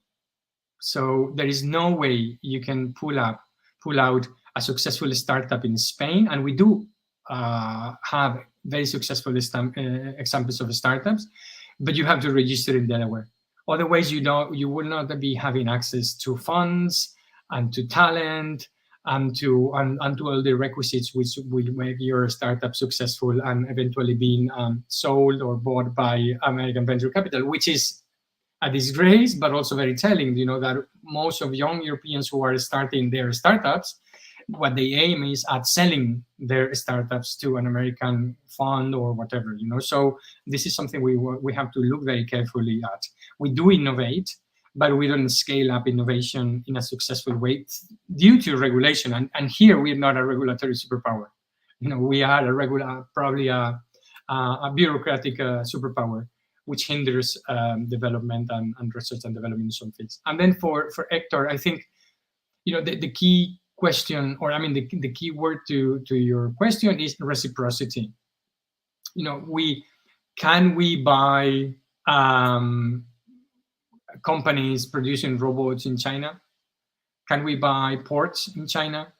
S3: So there is no way you can pull out a successful startup in Spain, and we do have very successful examples of startups, but you have to register in Delaware. Otherwise, you will not be having access to funds and to talent and to all the requisites which will make your startup successful and eventually being sold or bought by American venture capital, which is a disgrace, but also very telling. That most of young Europeans who are starting their startups, what they aim is at selling their startups to an American fund or whatever, So this is something we have to look very carefully at. We do innovate, but we don't scale up innovation in a successful way due to regulation. And here we're not a regulatory superpower. We are probably a bureaucratic superpower, which hinders development and research and development in some fields. And then for Hector, I think, the key question, or the key word to your question is reciprocity. Can we buy companies producing robots in China? Can we buy ports in China?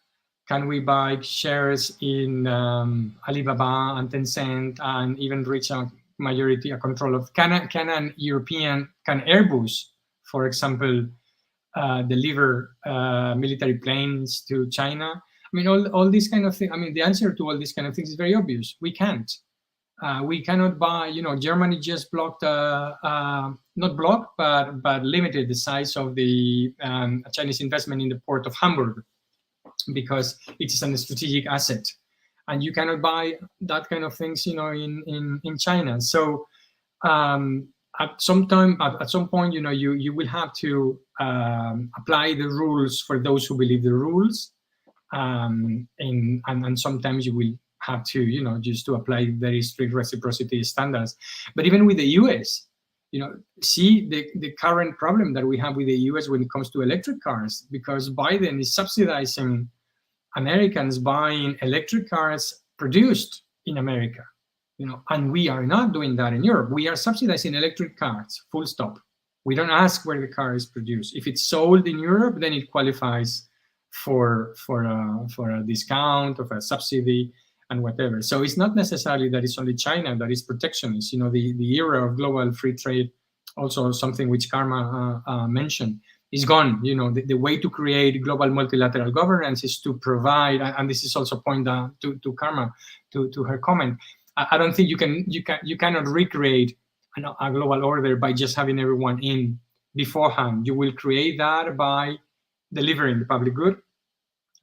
S3: Can we buy shares in Alibaba and Tencent and even reach a majority control of? Can Airbus, for example, deliver military planes to China? I mean, all these kind of things. I mean, the answer to all these kind of things is very obvious. We can't. We cannot buy. Germany just blocked, not blocked, but limited the size of the Chinese investment in the port of Hamburg, because it is a strategic asset, and you cannot buy that kind of things, in China. So at some point, you will have to apply the rules for those who believe the rules, and sometimes you will have to, just to apply very strict reciprocity standards. But even with the US, see the current problem that we have with the US when it comes to electric cars, because Biden is subsidizing Americans buying electric cars produced in America, and we are not doing that in Europe. We are subsidizing electric cars, full stop. We don't ask where the car is produced. If it's sold in Europe, then it qualifies for a discount, of a subsidy, and whatever. So it's not necessarily that it's only China that is protectionist. The era of global free trade, also something which Karma mentioned, is gone. The way to create global multilateral governance is to provide, and this is also a point to Karma, to her comment. I don't think you cannot recreate a global order by just having everyone in beforehand. You will create that by delivering the public good,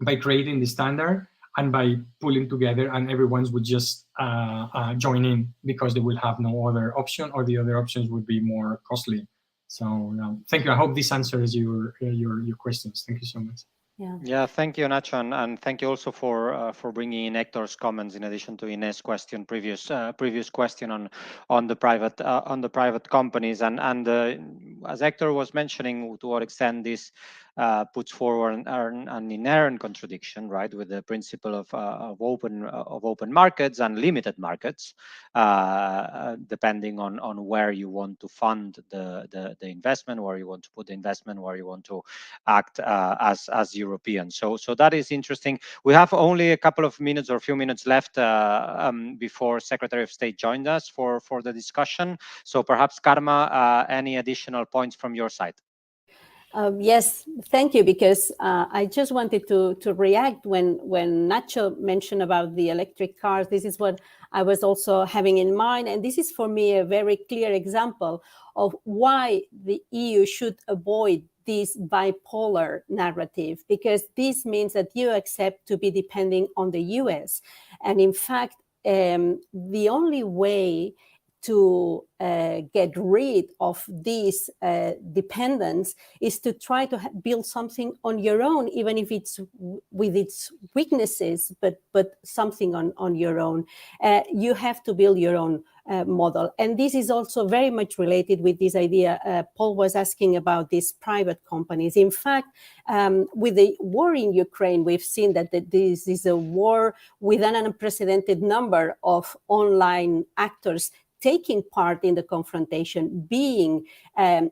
S3: by creating the standard, and by pulling together, and everyone would just join in because they will have no other option, or the other options would be more costly. So thank you. I hope this answers your questions. Thank you so much.
S1: Yeah, thank you, Nacho, and thank you also for bringing in Hector's comments in addition to Ines' question, previous question on the private companies, and as Hector was mentioning, to what extent this puts forward an inherent contradiction, right, with the principle of open markets and limited markets, depending on where you want to fund the investment, where you want to put the investment, where you want to act as European. So that is interesting. We have only a couple of minutes or a few minutes left before Secretary of State joined us for the discussion. So perhaps Karma, any additional points from your side?
S4: Yes, thank you, because I just wanted to react when Nacho mentioned about the electric cars. This is what I was also having in mind, and this is for me a very clear example of why the EU should avoid this bipolar narrative, because this means that you accept to be depending on the US. And in fact, the only way to get rid of this dependence is to try to build something on your own, even if it's with its weaknesses, but something on your own. You have to build your own model. And this is also very much related with this idea Paul was asking about these private companies. In fact, with the war in Ukraine, we've seen that this is a war with an unprecedented number of online actors taking part in the confrontation, being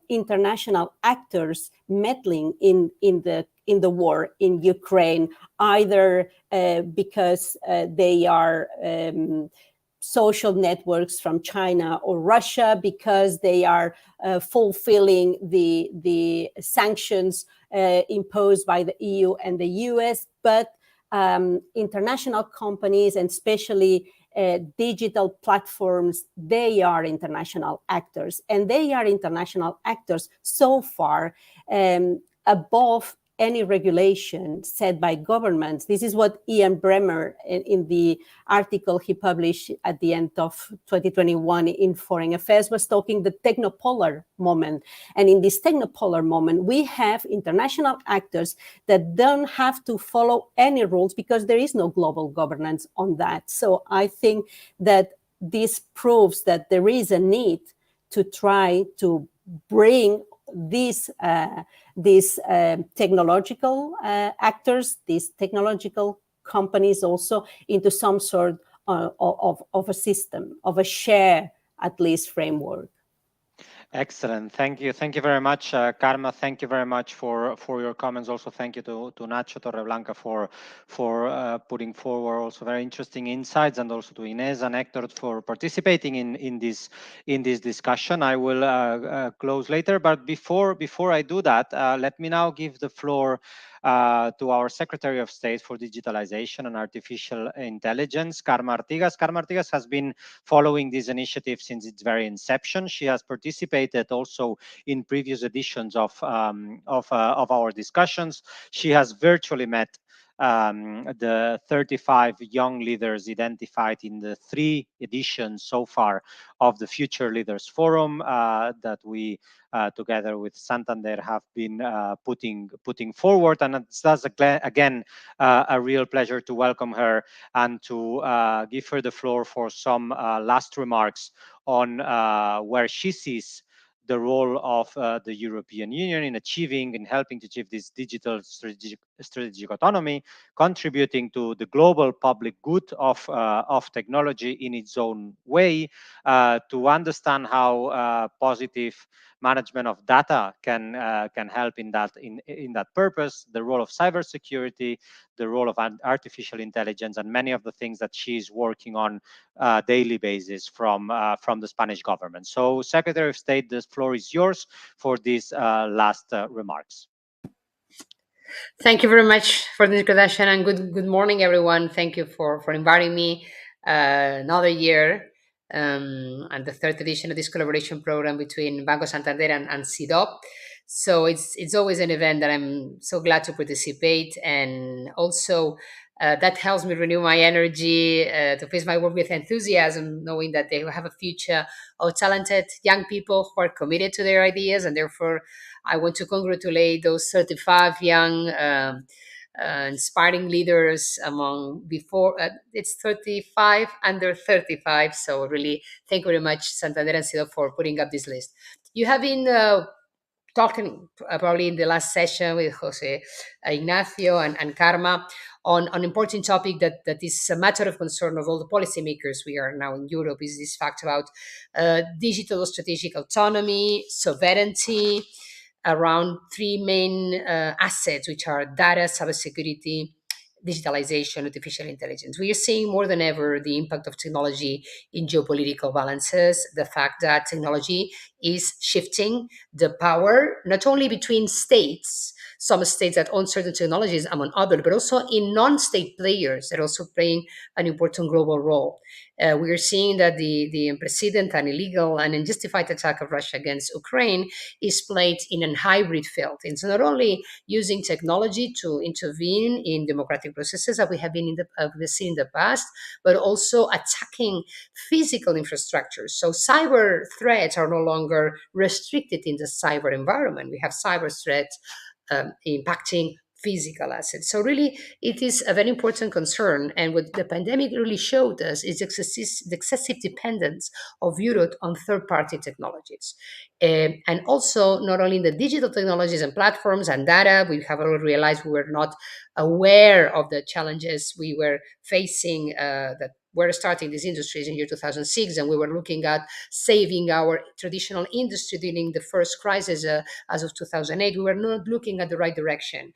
S4: international actors meddling in the war in Ukraine, either because they are social networks from China or Russia, because they are fulfilling the sanctions imposed by the EU and the US, but international companies, and especially digital platforms, they are international actors, and they are international actors so far above any regulation set by governments. This is what Ian Bremmer, in the article he published at the end of 2021 in Foreign Affairs, was talking the technopolar moment. And in this technopolar moment, we have international actors that don't have to follow any rules because there is no global governance on that. So I think that this proves that there is a need to try to bring these technological actors, these technological companies also into some sort of a system, of a share at least framework.
S1: Excellent. Thank you. Thank you very much, Karma. Thank you very much for your comments. Also, thank you to Nacho Torreblanca for putting forward also very interesting insights, and also to Inés and Hector for participating in this discussion. I will close later, but before I do that, let me now give the floor to our Secretary of State for Digitalization and Artificial Intelligence, Karma Artigas. Karma Artigas has been following this initiative since its very inception. She has participated also in previous editions of our discussions. She has virtually met the 35 young leaders identified in the 3 editions so far of the Future Leaders Forum that we together with Santander have been putting forward. And it's thus again a real pleasure to welcome her and to give her the floor for some last remarks on where she sees the role of the European Union in helping to achieve this digital strategic autonomy, contributing to the global public good of technology in its own way, to understand how positive management of data can help in that purpose, the role of cybersecurity, the role of artificial intelligence, and many of the things that she's working on daily basis from the Spanish government. So, Secretary of State, the floor is yours for these last remarks.
S5: Thank you very much for the introduction, and good morning, everyone. Thank you for inviting me another year and the 3rd edition of this collaboration program between Banco Santander and CIDOB. So it's always an event that I'm so glad to participate, and also that helps me renew my energy to face my work with enthusiasm, knowing that they have a future of talented young people who are committed to their ideas. And therefore, I want to congratulate those 35 young inspiring leaders it's 35 under 35. So really, thank you very much, Santander and CIDOB, for putting up this list. You have been talking probably in the last session with Jose Ignacio and Karma on an important topic that is a matter of concern of all the policymakers we are now in Europe, is this fact about digital strategic autonomy, sovereignty, around 3 main assets, which are data, cybersecurity, digitalization, artificial intelligence. We are seeing more than ever the impact of technology in geopolitical balances, the fact that technology is shifting the power, not only between states, some states that own certain technologies among others, but also in non-state players that are also playing an important global role. We are seeing that the unprecedented and illegal and unjustified attack of Russia against Ukraine is played in a hybrid field. It's not only using technology to intervene in democratic processes that we have seen in the past, but also attacking physical infrastructures. So cyber threats are no longer restricted in the cyber environment. We have cyber threats impacting physical assets. So really, it is a very important concern. And what the pandemic really showed us is the excessive dependence of Europe on third-party technologies. And also, not only in the digital technologies and platforms and data, we have already realized we were not aware of the challenges we were facing that were starting these industries in year 2006, and we were looking at saving our traditional industry during the first crisis as of 2008. We were not looking at the right direction.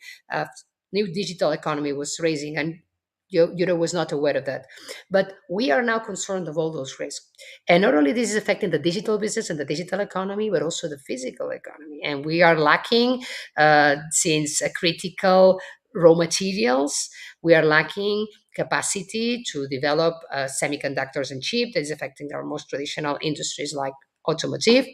S5: New digital economy was raising, and Europe was not aware of that. But we are now concerned of all those risks. And not only this is affecting the digital business and the digital economy, but also the physical economy. And we are lacking, since critical raw materials, we are lacking capacity to develop semiconductors and chips that is affecting our most traditional industries like automotive.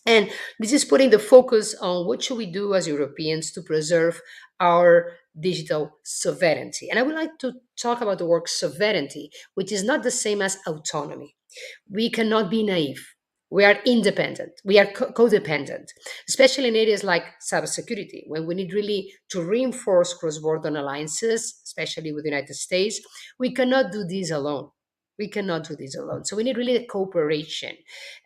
S5: And this is putting the focus on what should we do as Europeans to preserve our digital sovereignty. And I would like to talk about the word sovereignty, which is not the same as autonomy. We cannot be naive. We are independent. We are codependent, especially in areas like cybersecurity, when we need really to reinforce cross-border alliances, especially with the United States. We cannot do this alone. We cannot do this alone. So we need really a cooperation.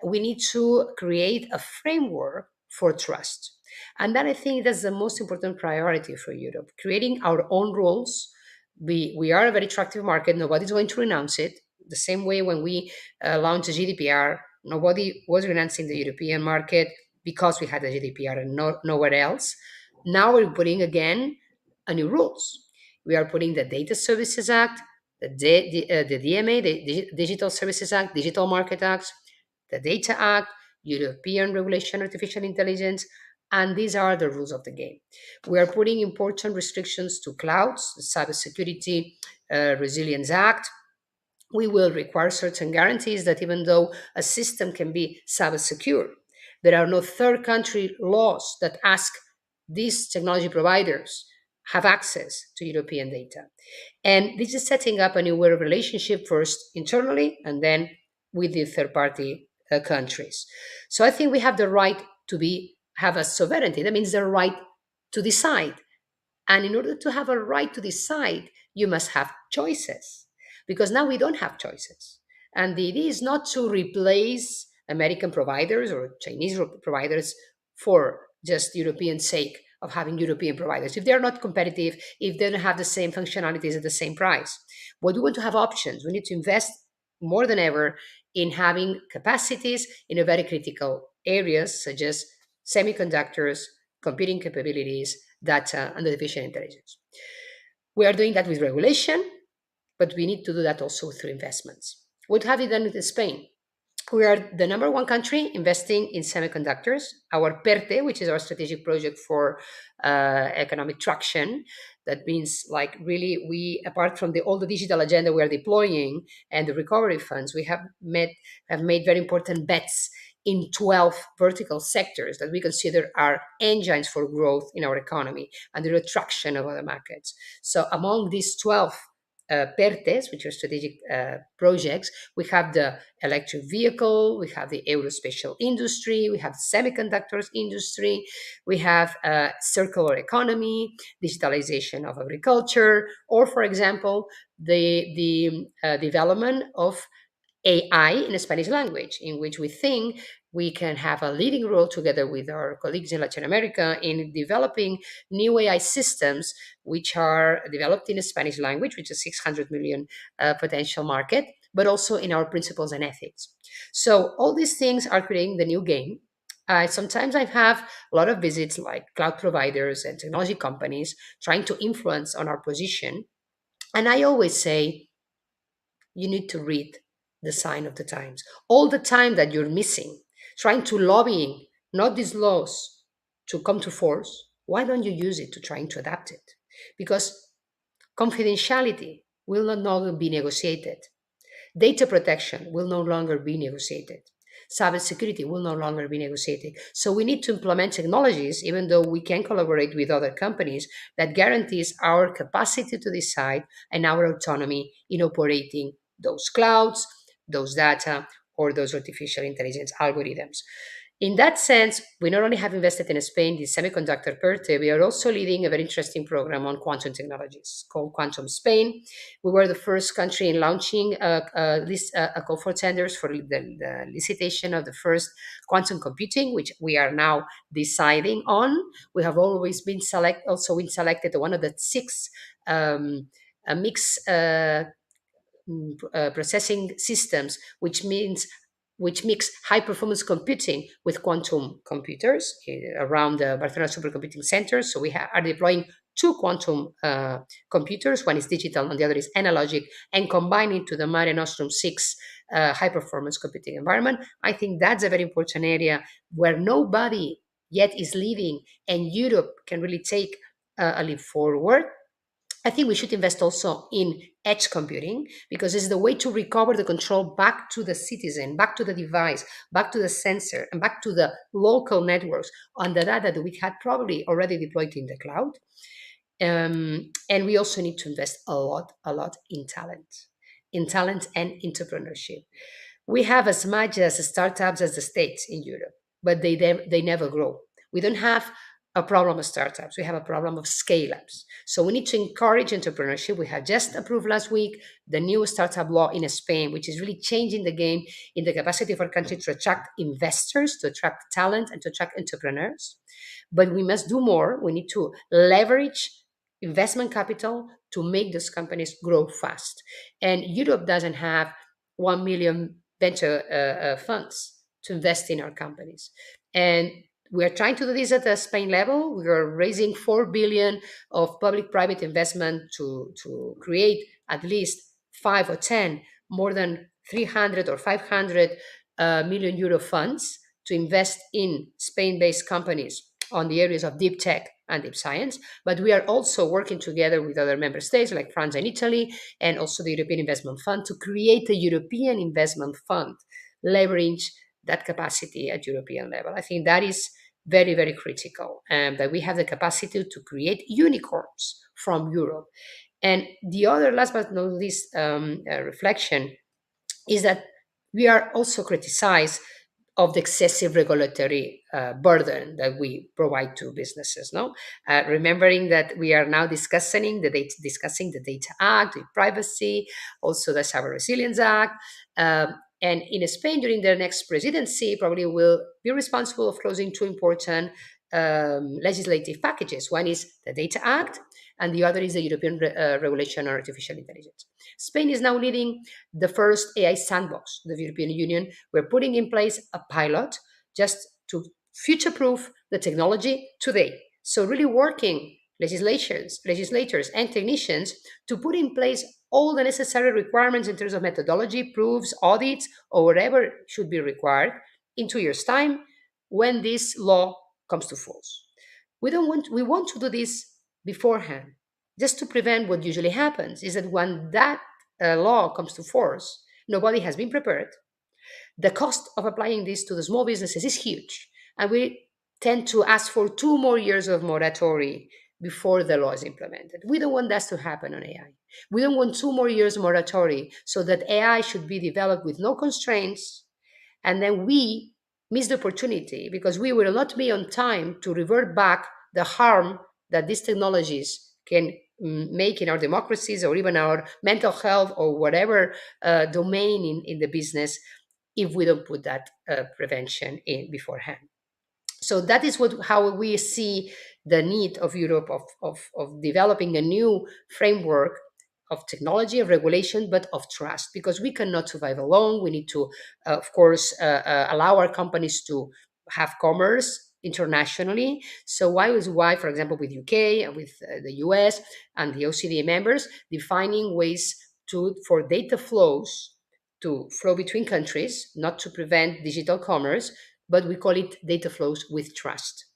S5: We need to create a framework for trust. And that, I think, that's the most important priority for Europe, creating our own rules we are a very attractive market. Nobody's going to renounce it. The same way when we launched the GDPR, nobody was renouncing the European market because we had the GDPR and nowhere else. Now we're putting again a new rules. We are putting the Data Services Act, the DMA, the Digital Services Act, Digital Market Act, the Data Act, European Regulation Artificial Intelligence, and these are the rules of the game. We are putting important restrictions to clouds, the Cybersecurity Resilience Act. We will require certain guarantees that even though a system can be cyber secure, there are no third country laws that ask these technology providers have access to European data. And this is setting up a new relationship first internally and then with the third party countries. So I think we have the right to have a sovereignty. That means the right to decide. And in order to have a right to decide, you must have choices, because now we don't have choices. And the idea is not to replace American providers or Chinese providers for just European sake of having European providers. If they're not competitive, if they don't have the same functionalities at the same price, but we want to have options. We need to invest more than ever in having capacities in a very critical areas such as semiconductors, computing capabilities, data, and artificial intelligence. We are doing that with regulation, but we need to do that also through investments. What have we done with Spain? We are the number one country investing in semiconductors. Our PERTE, which is our strategic project for economic traction, that means like really we, apart from all the digital agenda we are deploying and the recovery funds, we have made very important bets in 12 vertical sectors that we consider are engines for growth in our economy and the attraction of other markets. So among these 12 PERTEs, which are strategic projects, we have the electric vehicle, we have the aerospatial industry, we have the semiconductors industry, we have circular economy, digitalization of agriculture, or for example, the development of AI in the Spanish language, in which we think we can have a leading role together with our colleagues in Latin America in developing new AI systems, which are developed in the Spanish language, which is a 600 million potential market, but also in our principles and ethics. So all these things are creating the new game. Sometimes I have a lot of visits like cloud providers and technology companies trying to influence on our position. And I always say, you need to read the sign of the times. All the time that you're missing, trying to lobbying, not these laws to come to force, why don't you use it to trying to adapt it? Because confidentiality will no longer be negotiated. Data protection will no longer be negotiated. Cybersecurity will no longer be negotiated. So we need to implement technologies, even though we can collaborate with other companies, that guarantees our capacity to decide and our autonomy in operating those clouds, those data, or those artificial intelligence algorithms. In that sense, we not only have invested in Spain, the semiconductor PERTE, we are also leading a very interesting program on quantum technologies called Quantum Spain. We were the first country in launching a call for tenders for the licitation of the first quantum computing, which we are now deciding on. We have always been selected one of the 6 mixed processing systems, which mix high performance computing with quantum computers around the Barcelona Supercomputing Center. So we are deploying 2 quantum computers. One is digital and the other is analogic, and combining to the Mare Nostrum 6 high performance computing environment. I think that's a very important area where nobody yet is leading, and Europe can really take a leap forward. I think we should invest also in edge computing, because it's the way to recover the control back to the citizen, back to the device, back to the sensor, and back to the local networks on the data that we had probably already deployed in the cloud. And we also need to invest a lot in talent and entrepreneurship. We have as much as startups as the States in Europe, but they never grow. We don't have a problem of startups. We have a problem of scale-ups. So we need to encourage entrepreneurship. We have just approved last week the new startup law in Spain, which is really changing the game in the capacity of our country to attract investors, to attract talent, and to attract entrepreneurs. But we must do more. We need to leverage investment capital to make those companies grow fast. And Europe doesn't have 1 million venture funds to invest in our companies. And we are trying to do this at the Spain level. We are raising 4 billion of public-private investment to create at least 5 or 10, more than 300 or 500 million euro funds to invest in Spain-based companies on the areas of deep tech and deep science. But we are also working together with other member states like France and Italy, and also the European Investment Fund, to create a European investment fund, leverage that capacity at European level. I think that is very, very critical, and that we have the capacity to create unicorns from Europe. And the other, last but not least, reflection is that we are also criticized of the excessive regulatory burden that we provide to businesses. No, remembering that we are now discussing the Data Act, the privacy, also the Cyber Resilience Act, and in Spain during their next presidency probably will be responsible of closing two important legislative packages. One is the Data Act, and the other is the European Regulation on Artificial Intelligence. Spain is now leading the first AI sandbox. The European Union, we're putting in place a pilot just to future-proof the technology today. So really working legislators and technicians to put in place all the necessary requirements in terms of methodology, proofs, audits, or whatever should be required in 2 years' time when this law comes to force. We want to do this beforehand, just to prevent what usually happens is that when that law comes to force, nobody has been prepared. The cost of applying this to the small businesses is huge, and we tend to ask for 2 more years of moratorium before the law is implemented. We don't want that to happen on AI. We don't want 2 more years moratorium so that AI should be developed with no constraints, and then we miss the opportunity because we will not be on time to revert back the harm that these technologies can make in our democracies or even our mental health or whatever domain in the business if we don't put that prevention in beforehand. So that is how we see the need of Europe of developing a new framework of technology, of regulation, but of trust, because we cannot survive alone. We need to, of course, allow our companies to have commerce internationally. So why, for example, with UK and with the US and the OECD members, defining ways for data flows to flow between countries, not to prevent digital commerce, but we call it data flows with trust.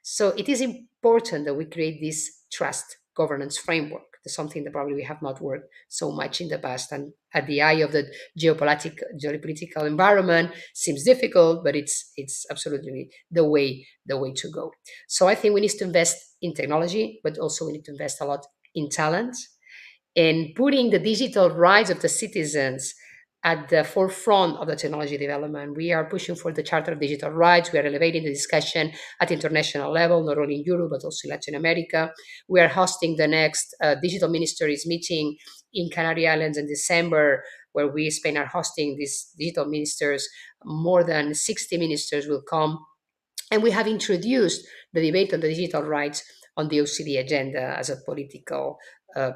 S5: So it is important that we create this trust governance framework. That's something that probably we have not worked so much in the past, and at the eye of the geopolitical environment seems difficult, but it's absolutely the way to go. So I think we need to invest in technology, but also we need to invest a lot in talent and putting the digital rights of the citizens at the forefront of the technology development. We are pushing for the Charter of Digital Rights. We are elevating the discussion at international level, not only in Europe, but also in Latin America. We are hosting the next Digital Ministers meeting in Canary Islands in December, where we, Spain, are hosting these digital ministers. More than 60 ministers will come. And we have introduced the debate on the digital rights on the OECD agenda as a political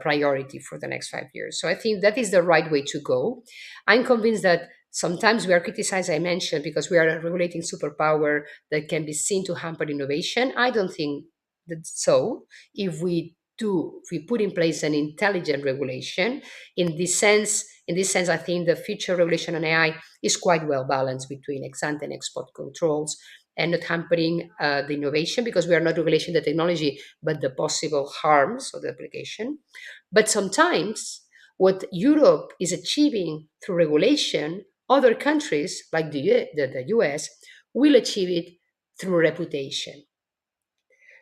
S5: priority for the next 5 years. So I think that is the right way to go. I'm convinced that sometimes we are criticized, I mentioned, because we are a regulating superpower that can be seen to hamper innovation. I don't think that's so. If we put in place an intelligent regulation, in this sense, I think the future regulation on AI is quite well balanced between ex-ante and ex-post controls, and not hampering the innovation, because we are not regulating the technology, but the possible harms of the application. But sometimes what Europe is achieving through regulation, other countries like the US will achieve it through reputation.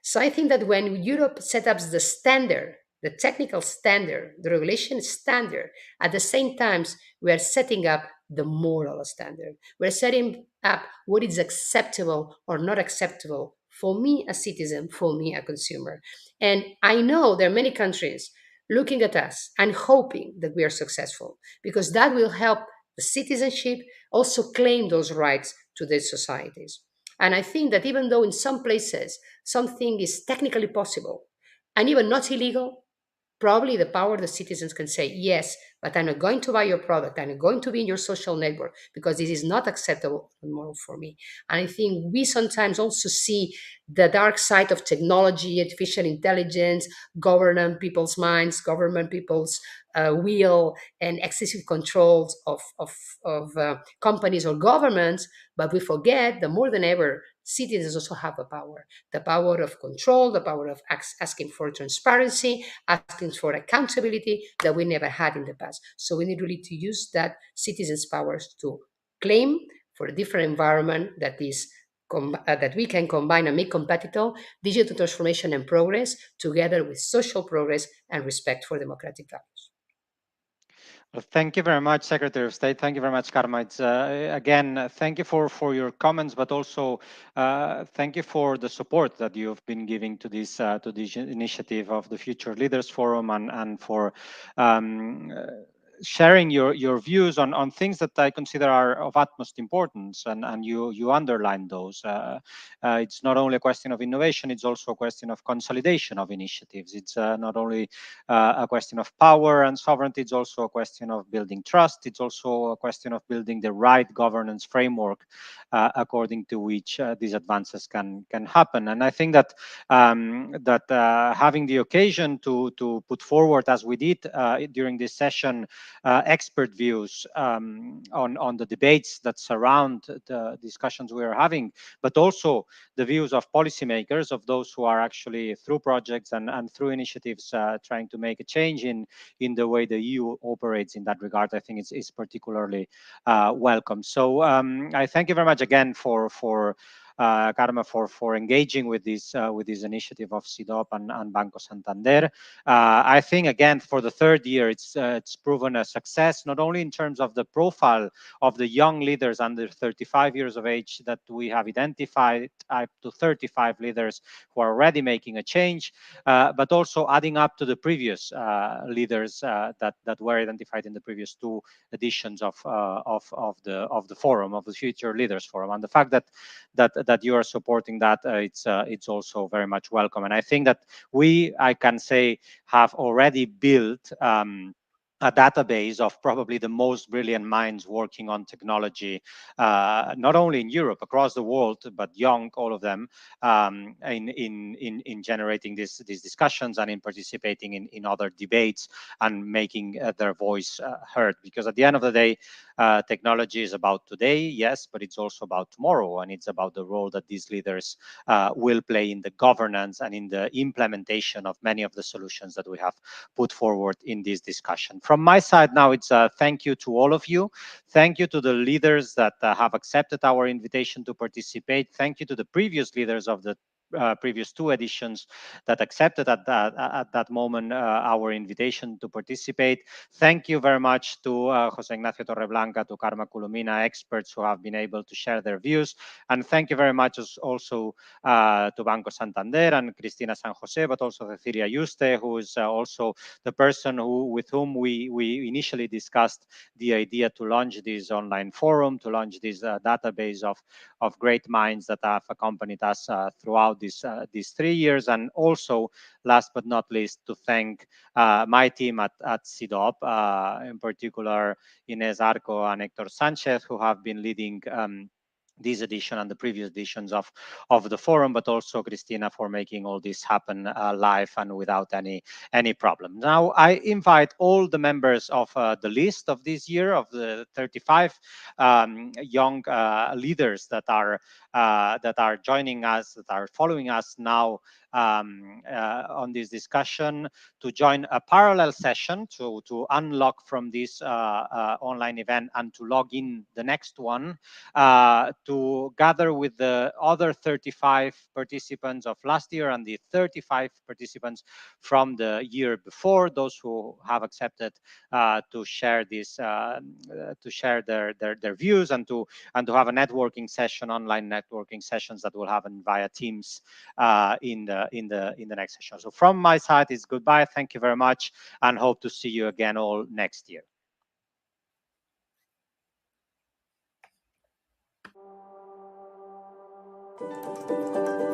S5: So I think that when Europe sets up the standard, the technical standard, the regulation standard, at the same time, we are setting up the moral standard. We're setting up what is acceptable or not acceptable for me, a citizen, for me, a consumer. And I know there are many countries looking at us and hoping that we are successful, because that will help the citizenship also claim those rights to their societies. And I think that even though in some places something is technically possible and even not illegal, probably the power the citizens can say, yes, but I'm not going to buy your product. I'm not going to be in your social network because this is not acceptable anymore for me. And I think we sometimes also see the dark side of technology, artificial intelligence, govern people's minds, government people's will, and excessive controls of companies or governments. But we forget that more than ever, citizens also have the power of control, the power of asking for transparency, asking for accountability that we never had in the past. So we need really to use that citizens' powers to claim for a different environment that is that we can combine and make compatible digital transformation and progress together with social progress and respect for democratic values.
S1: Well, thank you very much, Secretary of State. Thank you very much, Karma. It's, again, thank you for your comments, but also thank you for the support that you've been giving to this initiative of the Future Leaders Forum and for sharing your views on things that I consider are of utmost importance, and you underline those. It's not only a question of innovation, it's also a question of consolidation of initiatives. It's not only a question of power and sovereignty, it's also a question of building trust. It's also a question of building the right governance framework according to which these advances can happen. And I think that having the occasion to put forward, as we did during this session, expert views on the debates that surround the discussions we are having, but also the views of policymakers, of those who are actually through projects and through initiatives trying to make a change in the way the EU operates in that regard. I think it's particularly welcome. So I thank you very much again for Karma, for engaging with this initiative of CIDOB and Banco Santander. I think, again, for the third year, it's proven a success, not only in terms of the profile of the young leaders under 35 years of age that we have identified, up to 35 leaders who are already making a change, but also adding up to the previous leaders that were identified in the previous two editions of the forum, of the Future Leaders Forum. And the fact that you are supporting that, it's also very much welcome. And I think that I can say, have already built a database of probably the most brilliant minds working on technology, not only in Europe, across the world, but young, all of them, in generating these discussions and in participating in other debates and making their voice heard. Because at the end of the day, technology is about today, yes, but it's also about tomorrow, and it's about the role that these leaders will play in the governance and in the implementation of many of the solutions that we have put forward in this discussion. From my side now, it's a thank you to all of you. Thank you to the leaders that have accepted our invitation to participate. Thank you to the previous leaders of the previous two editions that accepted at that moment our invitation to participate. Thank you very much to José Ignacio Torreblanca, to Karma Kulumina, experts who have been able to share their views. And thank you very much also to Banco Santander and Cristina San Jose, but also Cecilia Yuste, who is also the person with whom we initially discussed the idea to launch this online forum, to launch this database of great minds that have accompanied us throughout these 3 years. And also, last but not least, to thank my team at CIDOB, in particular Inés Arco and Héctor Sanchez, who have been leading this edition and the previous editions of the forum, but also Cristina for making all this happen live and without any problem. Now, I invite all the members of the list of this year, of the 35 young leaders that are joining us, that are following us now on this discussion, to join a parallel session to unlock from this online event and to log in the next one, to gather with the other 35 participants of last year and the 35 participants from the year before, those who have accepted to share this, to share their views, and to have a networking session, online networking sessions that will happen via Teams in the next session. So from my side, it's goodbye. Thank you very much, and hope to see you again all next year.
S33: Thank you.